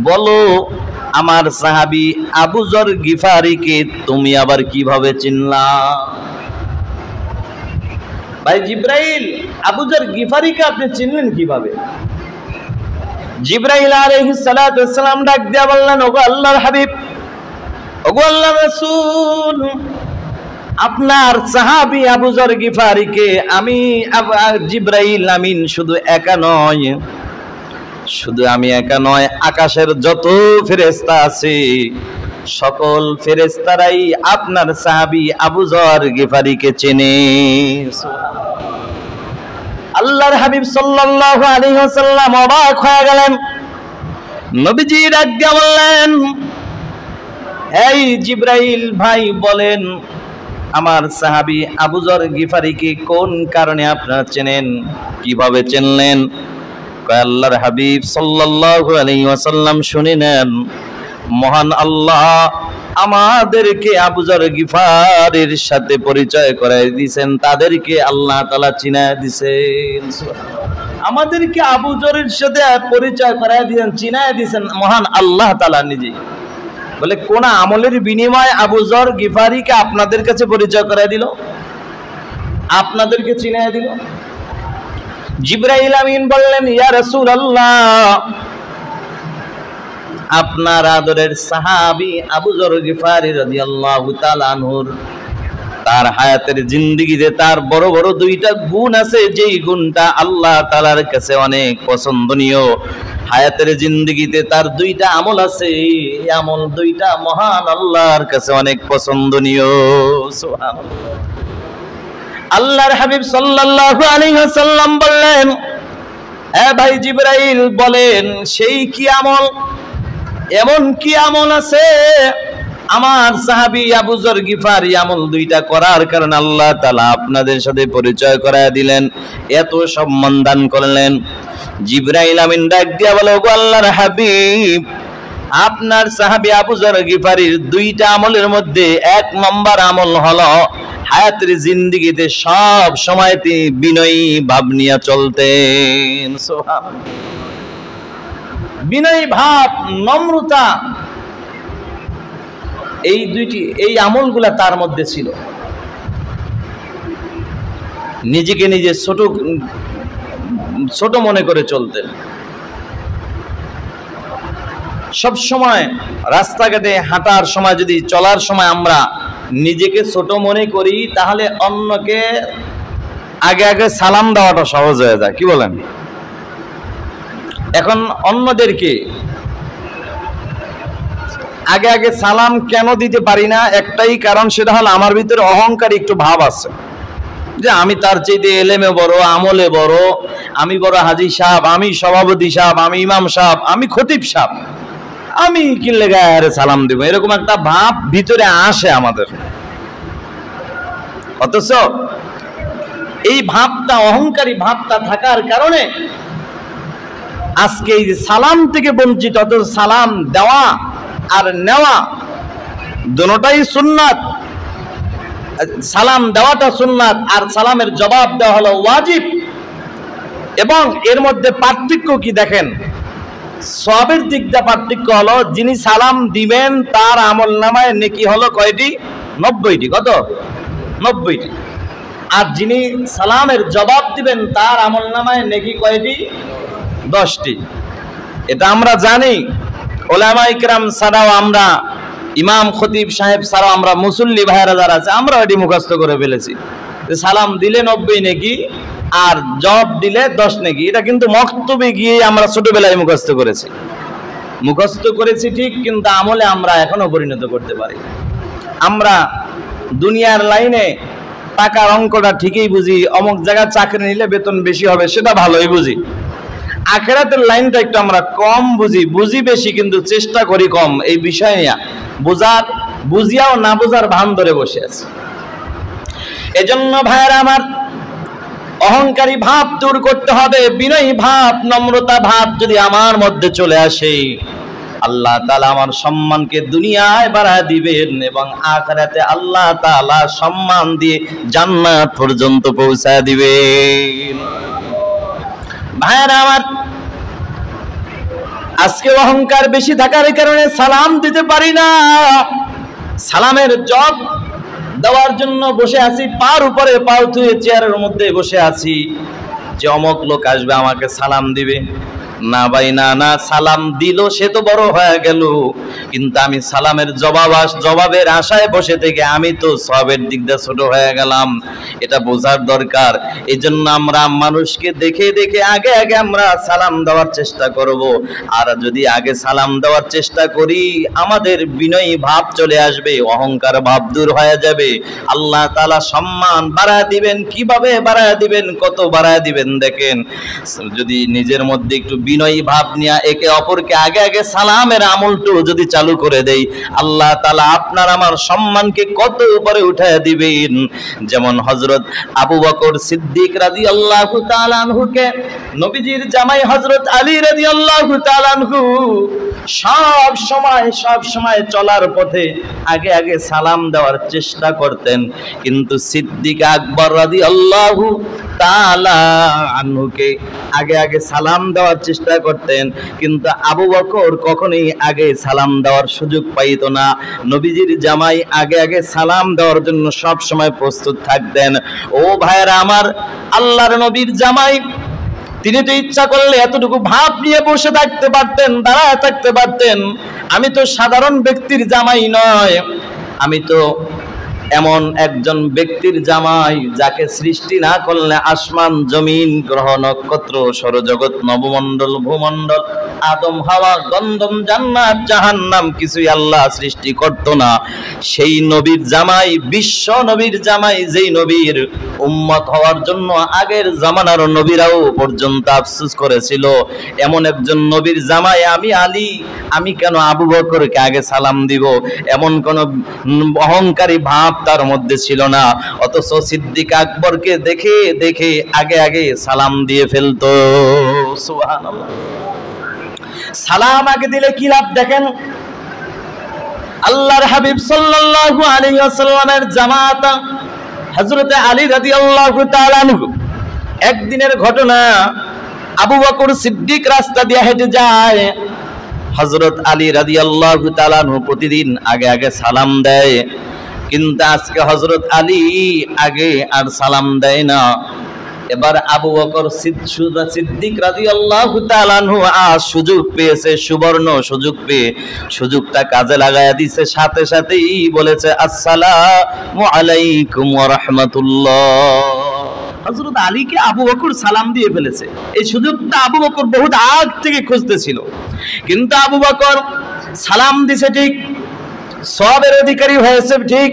বলো আমার সাহাবী আবু যর গিফারিকে তুমি আবার কিভাবে চিনলা? ভাই জিবরাইল, আবু যর গিফারিকে আপনি চিনলেন কিভাবে? জিবরাইল আলাইহিস সালাতু ওয়াস সালাম ডাক দিয়া বললেন, ওগো আল্লাহর হাবিব, ওগো আল্লাহর রাসূল, আপনার সাহাবী আবু যর গিফারিকে আমি জিবরাইল আমিন শুধু আমি একা নয়, আকাশের যত ফেরেশতা আছে সকল ফেরেশতারাই আপনার সাহাবী আবু যর গিফারিকে চেনে। আল্লাহর হাবিব সাল্লাল্লাহু আলাইহি ওয়াসাল্লাম অবাক হয়ে গেলেন। নবীজি ডাক দিয়া বললেন, এই জিবরাইল ভাই, বলেন আমার সাহাবী আবু যর গিফারিকে কোন কারণে আপনারা চেনেন, কিভাবে চিনলেন? আল্লাহর হাবিব সাল্লাল্লাহু আলাইহি ওয়াসাল্লাম শুনে নেন, মহান আল্লাহ আমাদেরকে আবু যর গিফারির সাথে পরিচয় করায় দিয়েছেন, তাদেরকে আল্লাহ তাআলা চিনায় দিয়েছেন। আমাদেরকে আবু যরের সাথে পরিচয় করায় দিয়েছেন, চিনায় দিয়েছেন মহান আল্লাহ তাআলা নিজে। বলে কোন আমলের বিনিময়ে আবু যর গিফারিকে আপনাদের কাছে পরিচয় করায় দিল, আপনাদেরকে চিনায় দিল? জিবরাইল আমিন বললেন, ইয়া রাসূলুল্লাহ, আপনার আদরের সাহাবী আবু যর গিফারি রাদিয়াল্লাহু তাআলা আনহুর তার হায়াতের জিন্দেগিতে তার বড় বড় দুইটা গুণ আছে, যেই গুণটা আল্লাহ তাআলার কাছে অনেক পছন্দনীয়। হায়াতের জিন্দেগিতে তার দুইটা আমল আছে, এই আমল দুইটা মহান আল্লাহর কাছে অনেক পছন্দনীয়। সুবহানাল্লাহ। আল্লাহর হাবিব সাল্লাল্লাহু আলাইহি ওয়াসাল্লাম বললেন, এ ভাই জিবরাইল বলেন সেই কি আমল, এমন কি আমল আছে আমার সাহাবী আবু যর গিফারি আমল দুইটা করার কারণে আল্লাহ তাআলা আপনাদের সাথে পরিচয় করায় দিলেন, এত সম্মান দান করলেন। জিবরাইল আমিন ডাক দিয়া বলে, ওগো আল্লাহর হাবিব, আপনার সাহাবী আবু যর গিফারির দুইটা আমলের মধ্যে এক নম্বর আমল হলো হায়াতের জিন্দেগিতে সব সময় তিনি বিনয়ী ভাব নিয়ে চলতেন। সুবহানাল্লাহ। বিনয়ী ভাব, নম্রতা, এই দুইটি এই আমলগুলা তার মধ্যে ছিল। নিজেকে নিজে ছোট মনে করে চলতেন। সব সময় রাস্তাঘাটে হাঁটার সময়, যদি চলার সময় আমরা নিজেকে ছোট মনে করি, তাহলে অন্যকে আগে আগে সালাম দেওয়াটা সহজ হয়ে যায়। কি বলেন? এখন অন্যদেরকে আগে আগে সালাম কেন দিতে পারি না? একটাই কারণ, সেটা হলো আমার ভিতরে অহংকার একটু ভাব আছে, যে আমি তার চাইতে এলেমে বড়, আমলে বড়, আমি বড় হাজী সাহেব, আমি সভাপতি সাহেব, আমি ইমাম সাহেব, আমি খতিব সাহেব, আমি কিনলে গায়ে সালাম দিব, এরকম একটা ভাব ভিতরে আসে আমাদের। অথচ এই ভাবটা, অহংকারী ভাবটা থাকার কারণে আজকে এই যে সালাম থেকে বঞ্চিত। অথচ সালাম দেওয়া আর নেওয়া দুটোটাই সুন্নাত। সালাম দেওয়াটা সুন্নাত, আর সালামের জবাব দেওয়া হলো ওয়াজিব। এবং এর মধ্যে পার্থক্য কি দেখেন, সওয়াবের দিক দিয়ে পার্থক্য হলো, যিনি সালাম দিবেন তার আমলনামায় নেকি হলো কয়টি? 90টি। কত? 90টি। আর যিনি সালামের জবাব দিবেন তার আমলনামায় নেকি কয়টি? 10টি। এটা আমরা জানি। উলামায়ে কিরাম ছাড়াও, আমরা ইমাম খতিব সাহেব ছাড়াও, আমরা মুসল্লি ভাইরা যারা আছে, আমরা এটি মুখস্থ করে ফেলেছি যে সালাম দিলে 90 নেকি আর জবাব দিলে 10 নেকি। এটা কিন্তু মক্তবে গিয়ে আমরা ছোটবেলায় মুখস্থ করেছি ঠিক, কিন্তু আমলে আমরা এখনো পরিণত করতে পারি। আমরা দুনিয়ার লাইনে টাকার অঙ্কটা ঠিকই বুঝি, অমুক জায়গায় চাকরি নিলে বেতন বেশি হবে, সেটা ভালোই বুঝি। আখিরাতের লাইনটা একটু আমরা কম বুঝি বেশি, কিন্তু চেষ্টা করি কম। এই বিষয় নিয়ে বুঝিয়াও না বোঝার ভান ধরে বসে আছে। এজন্য ভাইয়েরা আমার, অহংকারী ভাব দূর করতে হবে। বিনয়ী ভাব, নম্রতা ভাব যদি আমার মধ্যে চলে আসে, আল্লাহ তাআলা আমার সম্মানকে দুনিয়ায় বাড়ায় দিবেন এবং আখিরাতে আল্লাহ তাআলা সম্মান দিয়ে জান্নাত পর্যন্ত পৌঁছায় দিবেন। ভাইয়েরা আমার, আজকে অহংকার বেশি থাকার কারণে সালাম দিতে পারি না। সালামের জব দেওয়ার জন্য বসে আছি, পার উপরে পাও থুয়ে চেয়ারের মধ্যে বসে আছি, যে অমুক লোক আসবে আমাকে সালাম দিবে। না ভাই, না, সালাম দিল সে তো বড় হয়ে গেল, কিন্তু আমি সালামের জবাবের আশায় বসে থেকে আমি তো সওয়াবের দিক দিয়ে ছোট হয়ে গেলাম। এটা বোঝার দরকার। এই জন্য আমরা মানুষকে দেখে দেখে আগে আমরা সালাম দেওয়ার চেষ্টা করব। আর যদি আগে সালাম দেওয়ার চেষ্টা করি, আমাদের বিনয়ী ভাব চলে আসবে, অহংকার ভাব দূর হয়ে যাবে। আল্লাহ তাআলা সম্মান বাড়ায় দিবেন। কিভাবে বাড়ায় দিবেন? কত বাড়ায় দিবেন দেখেন, যদি নিজের মধ্যে একটু বিনয়ী ভাব নিয়ে একে অপরকে আগে সালামের আমলটা যদি চালু করে দেই, আল্লাহ তাআলা আপনার আমার সম্মানকে কত উপরে উঠায় দিবেন। যেমন হযরত আবু বকর সিদ্দিক রাদিয়াল্লাহু তাআলা আনহুকে নবীজির জামাই হযরত আলী রাদিয়াল্লাহু তাআলা আনহু সব সময় চলার পথে আগে আগে সালাম দেওয়ার চেষ্টা করতেন। কিন্তু সিদ্দিক আকবর রাদিয়াল্লাহু তাআলা আনহুকে আগে আগে সালাম দেওয়ার চেষ্টা করতেন, কিন্তু আবু বকর কখনোই আগে সালাম দেওয়ার সুযোগ পাইত না। নবীজির জামাই আগে আগে সালাম দেওয়ার জন্য সব সময় প্রস্তুত থাকতেন। ও ভাইরা আমার, আল্লাহর নবীর জামাই তিনি তো ইচ্ছা করলে এতটুকু ভাব নিয়ে বসে থাকতে পারতেন, দাঁড়ায় থাকতে পারতেন। আমি তো সাধারণ ব্যক্তির জামাই নয়, আমি তো এমন একজন ব্যক্তির জামাই যাকে সৃষ্টি না করলে আসমান জমিন গ্রহ নক্ষত্র সৌরজগৎ নবমণ্ডল ভূমণ্ডল আদম হাওয়া গন্ধম জান্নাত জাহান্নাম কিছুই আল্লাহ সৃষ্টি করত না। সেই নবীর জামাই, বিশ্ব নবীর জামাই, যেই নবীর উম্মত হওয়ার জন্য আগের জামানার নবীরাও পর্যন্ত আফসোস করেছিল, এমন একজন নবীর জামাই আমি আলী, আমি কেন আবু বকরকে আগে সালাম দিব, এমন কোন অহংকারী ভাব তার মধ্যে ছিল না। অথচ সিদ্দিক আকবরকে দেখে দেখে আগে আগে সালাম দিয়ে ফেলতো। সুবহানাল্লাহ। সালাম আগে দিলে কি লাভ দেখেন। আল্লাহর হাবিব সাল্লাল্লাহু আলাইহি ওয়াসাল্লামের জামাত হযরত আলী রাদিয়াল্লাহু তাআলা আনহু, একদিনের ঘটনা, আবু বকর সিদ্দিক রাস্তা দিয়ে হেঁটে যায়, হযরত আলী রাদিয়াল্লাহু তাআলা আনহু প্রতিদিন আগে আগে সালাম দেয়, কিন্তু আজকে হযরত আলী আগে আর সালাম দেয় না। এবার আবু বকর সিদ্দিক রাদিয়াল্লাহু তাআলা আনহু আজ সুযোগ পেয়েছে, সুবর্ণ সুযোগ পেয়ে সুযোগটা কাজে লাগায়া দিয়েছে, সাথে সাথেই বলেছে আসসালামু আলাইকুম ওয়া রাহমাতুল্লাহ। হযরত আলীকে আবু বকর সালাম দিয়ে ফেলেছে। এই সুযোগটা আবু বকর বহুত আগ থেকে খুঁজতেছিল, কিন্তু আবু বকর সালাম দিছে ঠিক, সওয়াবের অধিকারী হয়েছে ঠিক,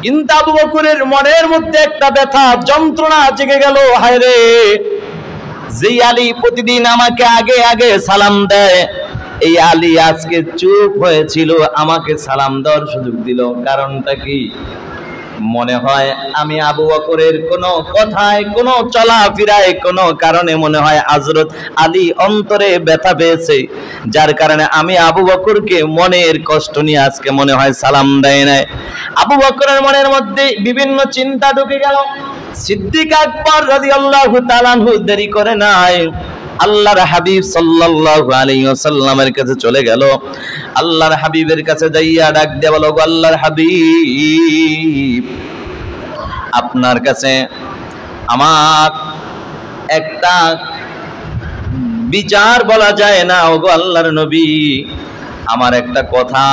কিন্তু আবু বকরের মনের মধ্যে একটা ব্যথা যন্ত্রণা জেগে গেল। হায় রে, যেই আলী প্রতিদিন আমাকে আগে আগে সালাম দেয়, এই আলী আজকে চুপ হয়েছিল, আমাকে সালাম দেওয়ার সুযোগ দিল। কারণটা কি? মনে হয় আমি আবু বকরের কোনো কথায়, কোনো চলাফেরায়, কোনো কারণে মনে হয় হযরত আলী অন্তরে ব্যথা পেয়েছে, যার কারণে আমি আবু বকরকে মনের কষ্ট নিয়ে আজকে মনে হয় সালাম দেয় নাই। আবু বকরের মনের মধ্যে বিভিন্ন চিন্তা ঢুকে গেল। সিদ্দিক আকবর রাদিয়াল্লাহু তাআলা আনহু দেরি করে নাই, আল্লাহর হাবিব সাল্লাল্লাহু আলাইহি ওয়াসাল্লামের কাছে চলে গেল। আল্লাহর হাবিবের কাছে যাইয়া ডাক দিয়ে বলো, গো আল্লাহর হাবিব, আপনার কাছে আমার একটা বিচার বলা যায় না। ও গো আল্লাহর নবী, আমার একটা কথা,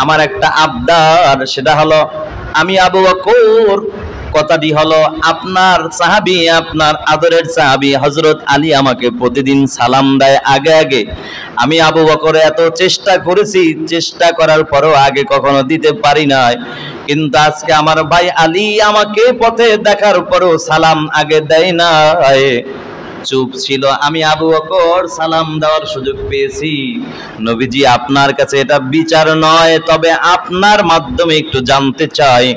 আমার একটা আবদার, সেটা হলো আমি আবু বকর, কথাটি হলো আপনার সাহাবী, আপনার আদরের সাহাবী হযরত আলী আমাকে প্রতিদিন সালাম দেয় আগে আগে। আমি আবু বকর এত চেষ্টা করেছি, চেষ্টা করার পরও আগে কখনো দিতে পারি নাই, কিন্তু আজকে আমার ভাই আলী আমাকে পথে দেখার পরও সালাম আগে দেয় না, চুপ ছিল। আমি আবু বকর সালাম দেওয়ার সুযোগ পেয়েছি। নবীজি, আপনার কাছে এটা বিচার নয়, তবে আপনার মাধ্যমে একটু জানতে চাই,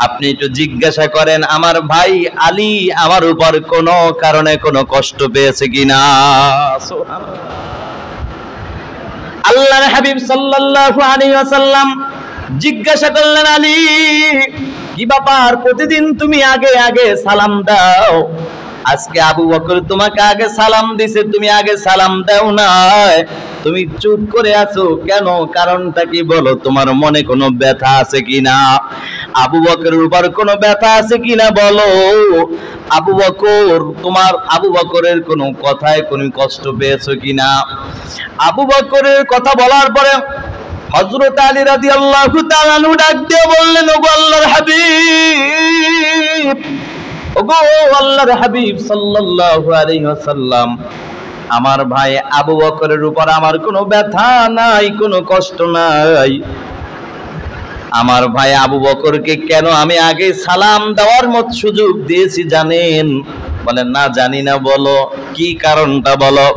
আপনি একটু জিজ্ঞাসা করেন আমার ভাই আলী আমার উপর কোনো কারণে কোনো কষ্ট পেয়েছে কিনা। আল্লাহর হাবিব সাল্লাল্লাহু আলাইহি ওয়াসাল্লাম জিজ্ঞাসা করলেন, আলী কি ব্যাপার, প্রতিদিন তুমি আগে আগে সালাম দাও, আজকে আবু বকর তোমাকে আগে সালাম দিছে, তুমি আগে সালাম দাও না, তুমি চুপ করে আছো কেন? কারণটা কি বলো, তোমার মনে কোনো ব্যথা আছে কিনা? আবু বকরের উপর কোনো ব্যথা আছে কিনা বলো। আবু বকর, তোমার আবু বকরের কোনো কথায় কোনো কষ্ট পেয়েছো কিনা? আবু বকরের কথা বলার পরে হযরত আলী রাদিয়াল্লাহু তাআলা আনহু ডাক দিয়ে বললেন, ওগো আল্লাহর হাবিব, ওগো আল্লাহর হাবিব সাল্লাল্লাহু আলাইহি ওয়াসাল্লাম, আমার ভাই আবু বকরের উপর আমার কোনো ব্যথা নাই, কোনো কষ্ট নাই। আমার ভাই আবু বকরকে কেন আমি আগে সালাম দেওয়ার মত সুযোগ দিয়েছি জানেন? বলেন না, জানি না। বলো কি কারণটা বলো।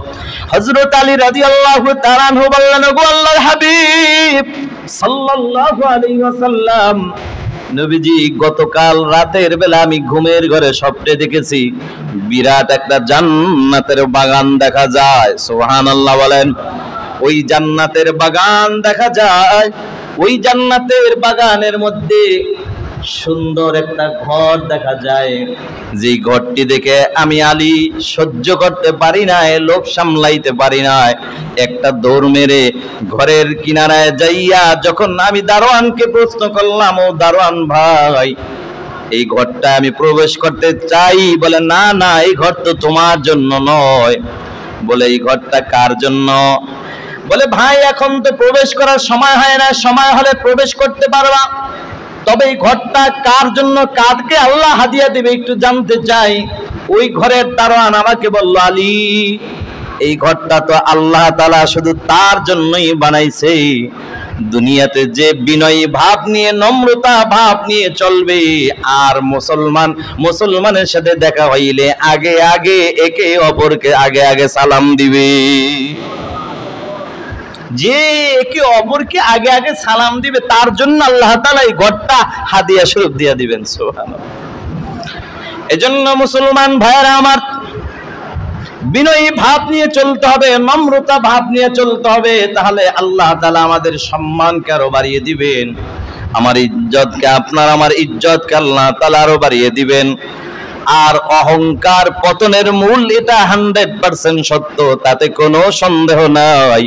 হযরত আলী রাদিয়াল্লাহু তাআলা আনহু বললেন, ওগো আল্লাহর হাবিব সাল্লাল্লাহু আলাইহি ওয়াসাল্লাম, নবীজি গতকাল রাতের বেলা আমি ঘুমের ঘরে স্বপ্নে দেখেছি বিরাট একটা জান্নাতের বাগান দেখা যায়। সুবহানাল্লাহ বলেন। ওই জান্নাতের বাগান দেখা যায়। ওই জান্নাতের বাগানের মধ্যে সুন্দর একটা ঘর দেখা যায়। যে ঘরটি দেখে আমি আলী সহ্য করতে পারি না, লোভ সামলাইতে পারি না, একটা দৌড় মেরে ঘরের কিনারায় যাইয়া যখন আমি দারোয়ানকে প্রশ্ন করলাম, ও দারোয়ান ভাই, এই ঘরটা আমি প্রবেশ করতে চাই। বলে না না, এই ঘর তো তোমার জন্য নয়। বলে এই ঘরটা কার জন্য? বলে ভাই এখন তো প্রবেশ করার সময় হয় না, সময় হলে প্রবেশ করতে পারবা, তবে এই ঘরটা কার জন্য, কাকে আল্লাহ হাদিয়া দেবে একটু জানতে চাই। ওই ঘরের দারোয়ান আমাকে বলল, আলী এই ঘরটা তো আল্লাহ তাআলা শুধু তার জন্যই বানাইছে। দুনিয়াতে যে বিনয়ী ভাব নিয়ে, নম্রতা ভাব নিয়ে চলবে, আর মুসলমানের সাথে দেখা হইলে আগে আগে একে অপরকে আগে আগে সালাম দিবে। যে একে অপরকে আগে আগে সালাম দিবে তার জন্য আল্লাহ তাআলা এই ঘরটা হাদিয়া স্বরূপ দিয়ে দিবেন। সুবহানাল্লাহ। এজন্য মুসলমান ভাইরা আমার, বিনয়ী ভাব নিয়ে চলতে হবে, নম্রতা ভাব নিয়ে চলতে হবে, তাহলে আল্লাহ তাআলা আমাদের সম্মানকে আরো বাড়িয়ে দিবেন। আমার ইজ্জতকে, আপনার আমার ইজ্জতকে আল্লাহ তাআলা আরো বাড়িয়ে দিবেন। আর অহংকার পতনের মূল, এটা 100% সত্য, তাতে কোনো সন্দেহ নাই।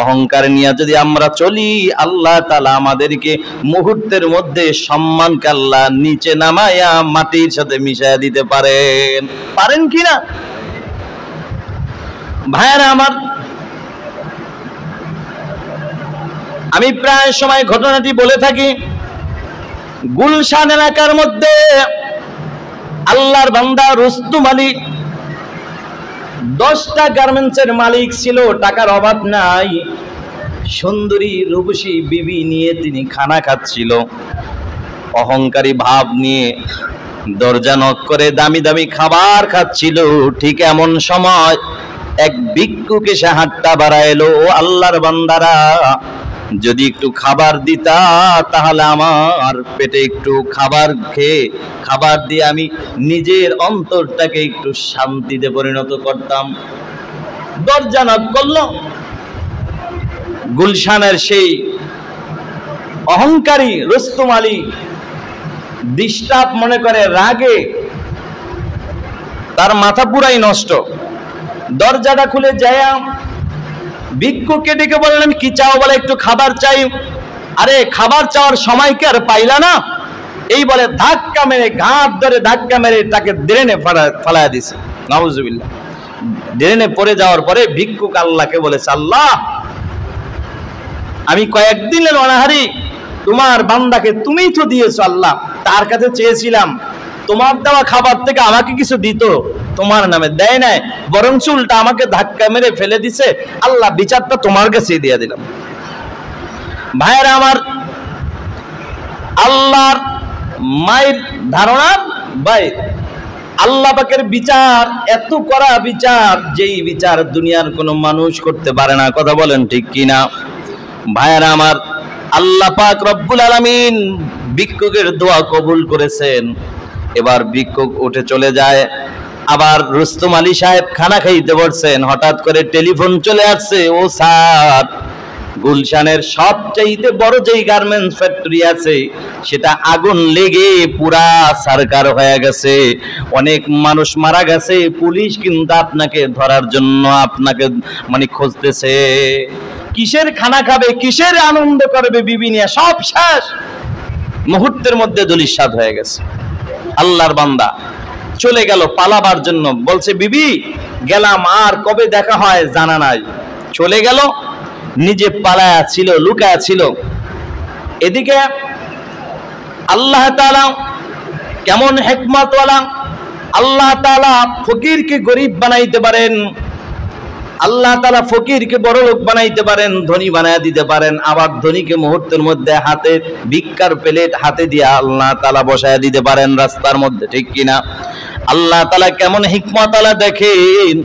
অহংকার নিয়ে যদি আমরা চলি, আল্লাহ তাআলা আমাদেরকে মুহূর্তের মধ্যে সম্মানকে আল্লাহ নিচে নামায়া মাটির সাথে মিশায়া দিতে পারেন কিনা? ভাইরা আমার, আমি প্রায় সময় ঘটনাটি বলে থাকি। গুলশান এলাকার মধ্যে আল্লাহর বান্দা রুস্তম আলী 10টা গার্মেন্টসের মালিক ছিল, টাকার অভাব নাই। সুন্দরী রূপসী বিবি নিয়ে তিনি খানা খাচ্ছিল। অহংকারী ভাব নিয়ে দরজা নক করে দামি দামি খাবার খাচ্ছিল। ঠিক এমন সময় এক ভিক্ষুক এসে হাতটা বাড়াইলো, ও আল্লাহর বান্দারা, যদি একটু খাবার দিতা তাহলে আমার পেটে একটু খাবার খেয়ে, খাবার দিয়ে আমি নিজের অন্তরটাকে একটু শান্তিতে পরিণত করতাম। দরজা নক করলো। গুলশানের সেই অহংকারী রুস্তম আলী ডিস্টার্ব মনে করে, রাগে তার মাথা পুরাই নষ্ট। দরজাটা খুলে যায়, ভিক্ষুককে ডেকে বললেন, কি চাও? বলে একটু খাবার চাই। আরে খাবার চাওয়ার সময় কি আর পাইলা না? এই বলে ধাক্কা মেরে, ঘাট ধরে ধাক্কা মেরে তাকে ড্রেনে ফালায়া দিছে। নাউজুবিল্লাহ। ড্রেনে পড়ে যাওয়ার পরে ভিক্ষুক আল্লাহকে বলেছে, আল্লাহ, আমি কয়েকদিনের অনাহারি, তোমার বান্দাকে তুমিই তো দিয়েছো আল্লাহ, তার কাছে চেয়েছিলাম তোমার দেওয়া খাবার থেকে আমাকে কিছু দিত, তোমার নামে দেয় নাই, বরং উল্টা আমাকে ধাক্কা মেরে ফেলে দিছে। আল্লাহ, বিচারটা তোমার কাছে দিয়ে দিলাম। ভাইয়েরা আমার, আল্লাহর মায়ের ধারণা ভাই, আল্লাহ পাকের বিচার এত কড়া বিচার, যেই বিচার দুনিয়ার কোনো মানুষ করতে পারে না। কথা বলেন ঠিক কিনা? ভাইয়েরা আমার, আল্লাহ পাক রব্বুল আলামিন ভিক্ষুকের দোয়া কবুল করেছেন। এবার ভিক্ষুক উঠে চলে যায়। আবার রুস্তম আলী সাহেব খানা খাইতে বসছেন, হঠাৎ করে টেলিফোন চলে আসছে, ও স্যার, গুলশানের সবচাইতে বড় যেই গার্মেন্টস ফ্যাক্টরি আছে সেটা আগুন লেগে পুরা সারকার হয়ে গেছে, অনেক মানুষ মারা গেছে, পুলিশ কিন্তু আপনাকে ধরার জন্য আপনাকে মানে খুঁজতেছে। কিসের খানা খাবে, কিসের আনন্দ করবে বিবি নিয়ে, সব শেষ। মুহূর্তের মধ্যে ধূলিসাৎ হয়ে গেছে। আল্লাহর বান্দা চলে গেল পালাবার জন্য, বলছে বিবি গেলাম, আর কবে দেখা হয় জানা নাই। চলে গেল, নিজে পালায়া ছিল, লুকায়া ছিল। এদিকে আল্লাহ তাআলা কেমন হিকমতওয়ালা, আল্লাহ তাআলা ফকিরকে গরিব বানাইতে পারেন, আল্লাহ তাআলা ফকিরকে বড় লোক বানাইতে পারেন, ধনী বানায় দিতে পারেন। আবার ধনীকে মুহূর্তের মধ্যে হাতে ভিক্ষার প্লেট হাতে দিয়ে আল্লাহ তাআলা বসায় দিতে পারেন রাস্তার মধ্যে, ঠিক কিনা? আল্লাহ তাআলা কেমন হিকমতওয়ালা দেখেন।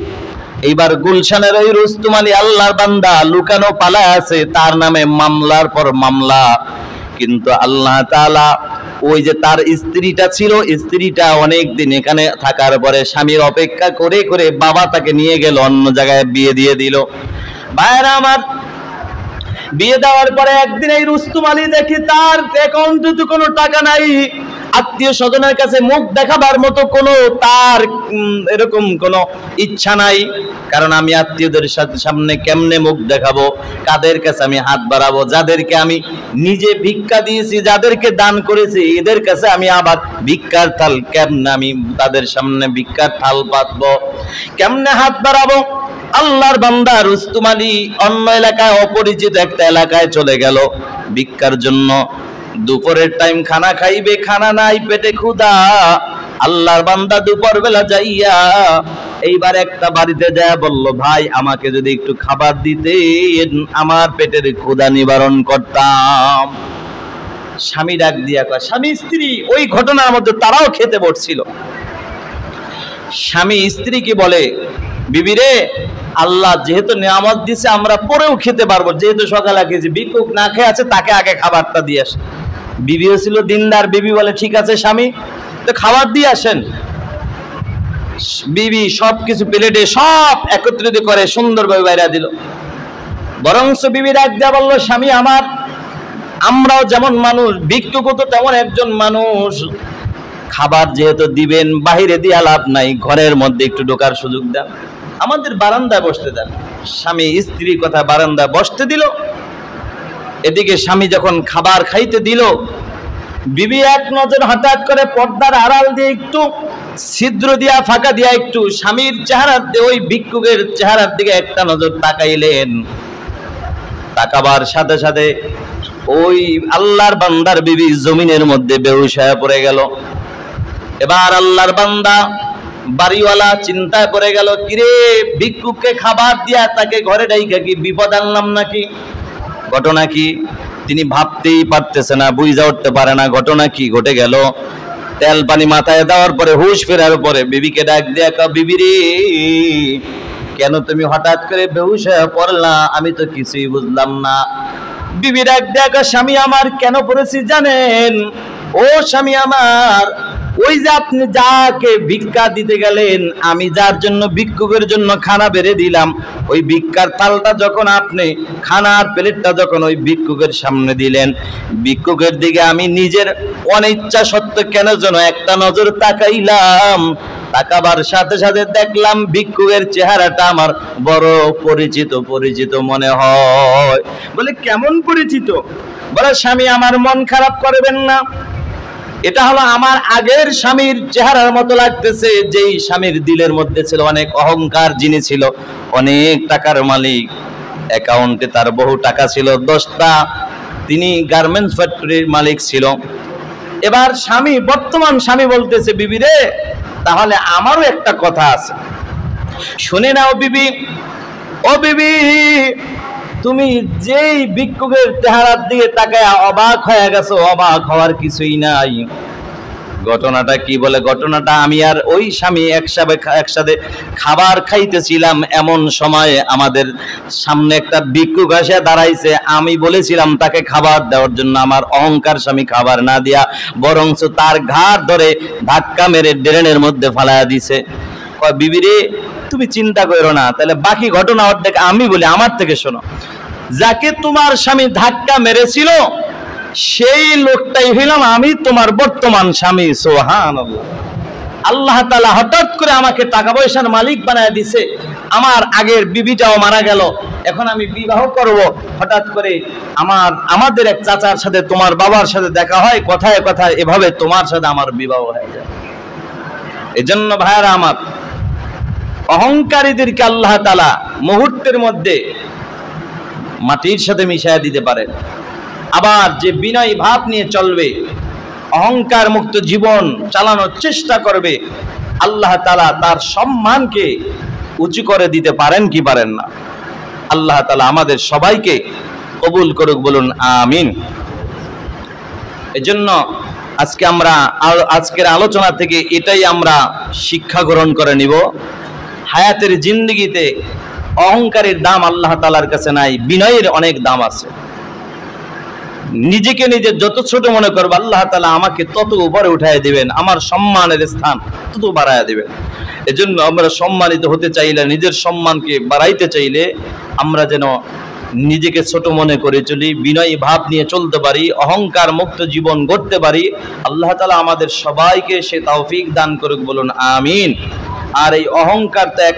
এইবার গুলশানের ওই রুস্তম আলী আল্লাহর বান্দা লুকানো পালায় আছে, তার নামে মামলার পর মামলা। কিন্তু আল্লাহ তাআলা ওই যে তার স্ত্রীটা ছিল, স্ত্রীটা অনেক দিন এখানে থাকার পরে স্বামীর অপেক্ষা করে করে বাবা তাকে নিয়ে গেল, অন্য জায়গায় বিয়ে দিয়ে দিল। ভাইরা আমার, বিয়ে দেওয়ার পরে একদিন এই রুস্তম আলী দেখি তার অ্যাকাউন্টে তো কোনো টাকা নাই, আত্মীয় স্বজনের কাছে মুখ দেখাবার মতো কোনো তার এরকম কোনো ইচ্ছা নাই। কারণ আমি আত্মীয়দের সামনে কেমনে মুখ দেখাবো, কাদের কাছে আমি হাত বাড়াবো? যাদেরকে আমি নিজে ভিক্ষা দিয়েছি, যাদেরকে দান করেছি, এদের কাছে আমি আবার ভিক্ষার থাল কেমনে আমি তাদের সামনে ভিক্ষার থাল পাতবো, কেমনে হাত বাড়াবো? আল্লাহর বান্দা রুস্তম আলী অন্য এলাকায়, অপরিচিত একটা এলাকায় চলে গেল ভিক্ষার জন্য। দুপুরের টাইম খানা খাইবে, খানা নাই, পেটে ক্ষুধা। আল্লাহর বান্দা দুপুর বেলা যাইয়া এইবার একটা বাড়িতে যায় বলল, ভাই আমাকে যদি একটু খাবার দিতেন, আমার পেটের ক্ষুধা নিবারণ করতাম। স্বামী ডাক দিয়া কয়, স্বামী স্ত্রী ওই ঘটনার মধ্যে তারাও খেতে বসছিল। স্বামী স্ত্রীকে বলে, বিবি রে, আল্লাহ যেহেতু নিয়ামত দিছে আমরা পরেও খেতে পারবো, যেহেতু সকালে খেয়েছি, ভিক্ষুক না খেয়ে আছে তাকে আগে খাবারটা দিয়ে আসে। বিবিও ছিল দিনদার, বিবি বলে ঠিক আছে স্বামী, তো খাবার দিয়ে আসেন। বিবি সবকিছু প্লেটে সব একত্রিত করে সুন্দরভাবে বাইরে দিল। বরঞ্চ বিবি ডাক দেয়া বলল, স্বামী আমার, আমরাও যেমন মানুষ, ভিক্ষুকও তো তেমন একজন মানুষ, খাবার যেহেতু দিবেন বাহিরে দিয়া লাভ নাই, ঘরের মধ্যে একটু ঢোকার সুযোগ দেন, আমাদের বারান্দায় বসতে দেন। স্বামী স্ত্রীর কথা বারান্দায় বসতে দিল। এদিকে স্বামী যখন খাবার খাইতে দিল, বিবি এক নজর হঠাৎ করে পর্দার আড়াল দিয়ে একটু ছিদ্র দিয়া ফাঁকা দিয়া একটু স্বামীর চেহারার দিকে, ওই ভিক্ষুকের চেহারার দিকে একটা নজর তাকাইলেন। তাকাবার সাথে সাথে ওই আল্লাহর বান্দার বিবি জমিনের মধ্যে বেহুশ হয়ে পড়ে গেল। এবার আল্লাহর বান্দা বাড়িওয়ালা চিন্তায় পড়ে গেল, কিরে ভিক্ষুককে খাবার দিয়া তাকে ঘরে ডাইকা কি বিপদ আনলাম নাকি? ঘটনা কি? তিনি ভাবতেই পারতেছে না, বুঝা উঠতে পারে না ঘটনা কি ঘটে গেল। তেল পানি মাথায় দেওয়ার পরে হুঁশ ফেরার পরে বিবিকে ডাক দিয়া কয়, বিবি রে, কেন তুমি হঠাৎ করে বেহুশ হয়ে পড়লা? আমি তো কিছুই বুঝলাম না। বিবি ডাক দিয়া কয়, স্বামী আমার কেন পড়েছি জানেন? ও স্বামী আমার, ওই যে আপনি যাকে ভিক্ষা দিতে গেলেন, আমি যার জন্য ভিক্ষুকের জন্য খানা বেড়ে দিলাম, ওই ভিক্ষার থালটা যখন আপনি, খানার প্লেটটা যখন ওই ভিক্ষুকের সামনে দিলেন, ভিক্ষুকের দিকে আমি নিজের অনিচ্ছা সত্ত্বেও কেন যেন একটা নজর তাকাইলাম। তাকাবার সাথে সাথে দেখলাম ভিক্ষুকের চেহারাটা আমার বড় পরিচিত পরিচিত মনে হয়। বলে কেমন পরিচিত? বলে স্বামী আমার মন খারাপ করবেন না, এটা হলো আমার আগের স্বামীর চেহারার মতো লাগতেছে, যেই স্বামীর দিলের মধ্যে ছিল অনেক অহংকার, যিনি ছিল অনেক টাকার মালিক, অ্যাকাউন্টে তার বহু টাকা ছিল 10টা, তিনি গার্মেন্টস ফ্যাক্টরির মালিক ছিল। এবার স্বামী, বর্তমান স্বামী বলতেছে, বিবি রে, তাহলে আমারও একটা কথা আছে, শুনে নাও বিবি। ও বিবি, তুমি যেই ভিক্ষুকের চেহারার দিকে তাকায় অবাক হয়ে গেছো, অবাক হওয়ার কিছুই নাই। ঘটনাটা কি? বলে ঘটনাটা আমি আর ওই স্বামী একসাথে খাবার খাইতেছিলাম, এমন সময় আমাদের সামনে একটা ভিক্ষুক এসে দাঁড়াইছে, আমি বলেছিলাম তাকে খাবার দেওয়ার জন্য, আমার অহংকার স্বামী খাবার না দিয়া বরঞ্চ তার ঘাড় ধরে ধাক্কা মেরে ড্রেনের মধ্যে ফালাইয়া দিছে। কয় বিবি রে, তুমি চিন্তা করো না, তাহলে বাকি ঘটনা অর্ধেক আমি বলি, আমার থেকে শোনো। যাকে তোমার স্বামী ধাক্কা মেরেছিল সেই লোকটাই হইলাম আমি, তোমার বর্তমান স্বামী। সুবহানাল্লাহ। আল্লাহ তাআলা হঠাৎ করে আমাকে টাকা পয়সার মালিক বানায় দিছে, আমার আগের বিবিটাও মারা গেল, এখন আমি বিবাহ করব, হঠাৎ করে আমাদের এক চাচার সাথে তোমার বাবার সাথে দেখা হয়, কথায় কথায় এভাবে তোমার সাথে আমার বিবাহ হয়ে যায়। এজন্য ভাইরা আমার, অহংকারীদেরকে আল্লাহ তাআলা মুহূর্তের মধ্যে মাটির সাথে মিশিয়ে দিতে পারেন। আবার যে বিনয় ভাব নিয়ে চলবে, অহংকার মুক্ত জীবন চালানোর চেষ্টা করবে, আল্লাহ তাআলা তার সম্মানকে উঁচু করে দিতে পারেন কি পারেন না? আল্লাহ তাআলা আমাদের সবাইকে কবুল করুক, বলুন আমিন। এজন্য আজকের আলোচনা থেকে এটাই আমরা শিক্ষা গ্রহণ করে নিব, হায়াতের জিন্দেগিতে অহংকারের দাম আল্লাহ তাআলার কাছে নাই, বিনয়ের অনেক দাম আছে। নিজেকে নিজে যত ছোট মনে করবে আল্লাহ তাআলা আমাকে তত উপরে উঠায় দিবেন, আমার সম্মানের স্থান তত বাড়ায় দিবেন। এজন্য আমরা সম্মানিত হতে চাইলে, নিজের সম্মানকে বাড়াইতে চাইলে আমরা যেন নিজেকে ছোট মনে করে চলি, বিনয়ী ভাব নিয়ে চলতে পারি, অহংকার মুক্ত জীবন গড়তে পারি। আল্লাহ তাআলা আমাদের সবাইকে সে তৌফিক দান করুক, বলুন আমিন। আর এই অহংকার তো এক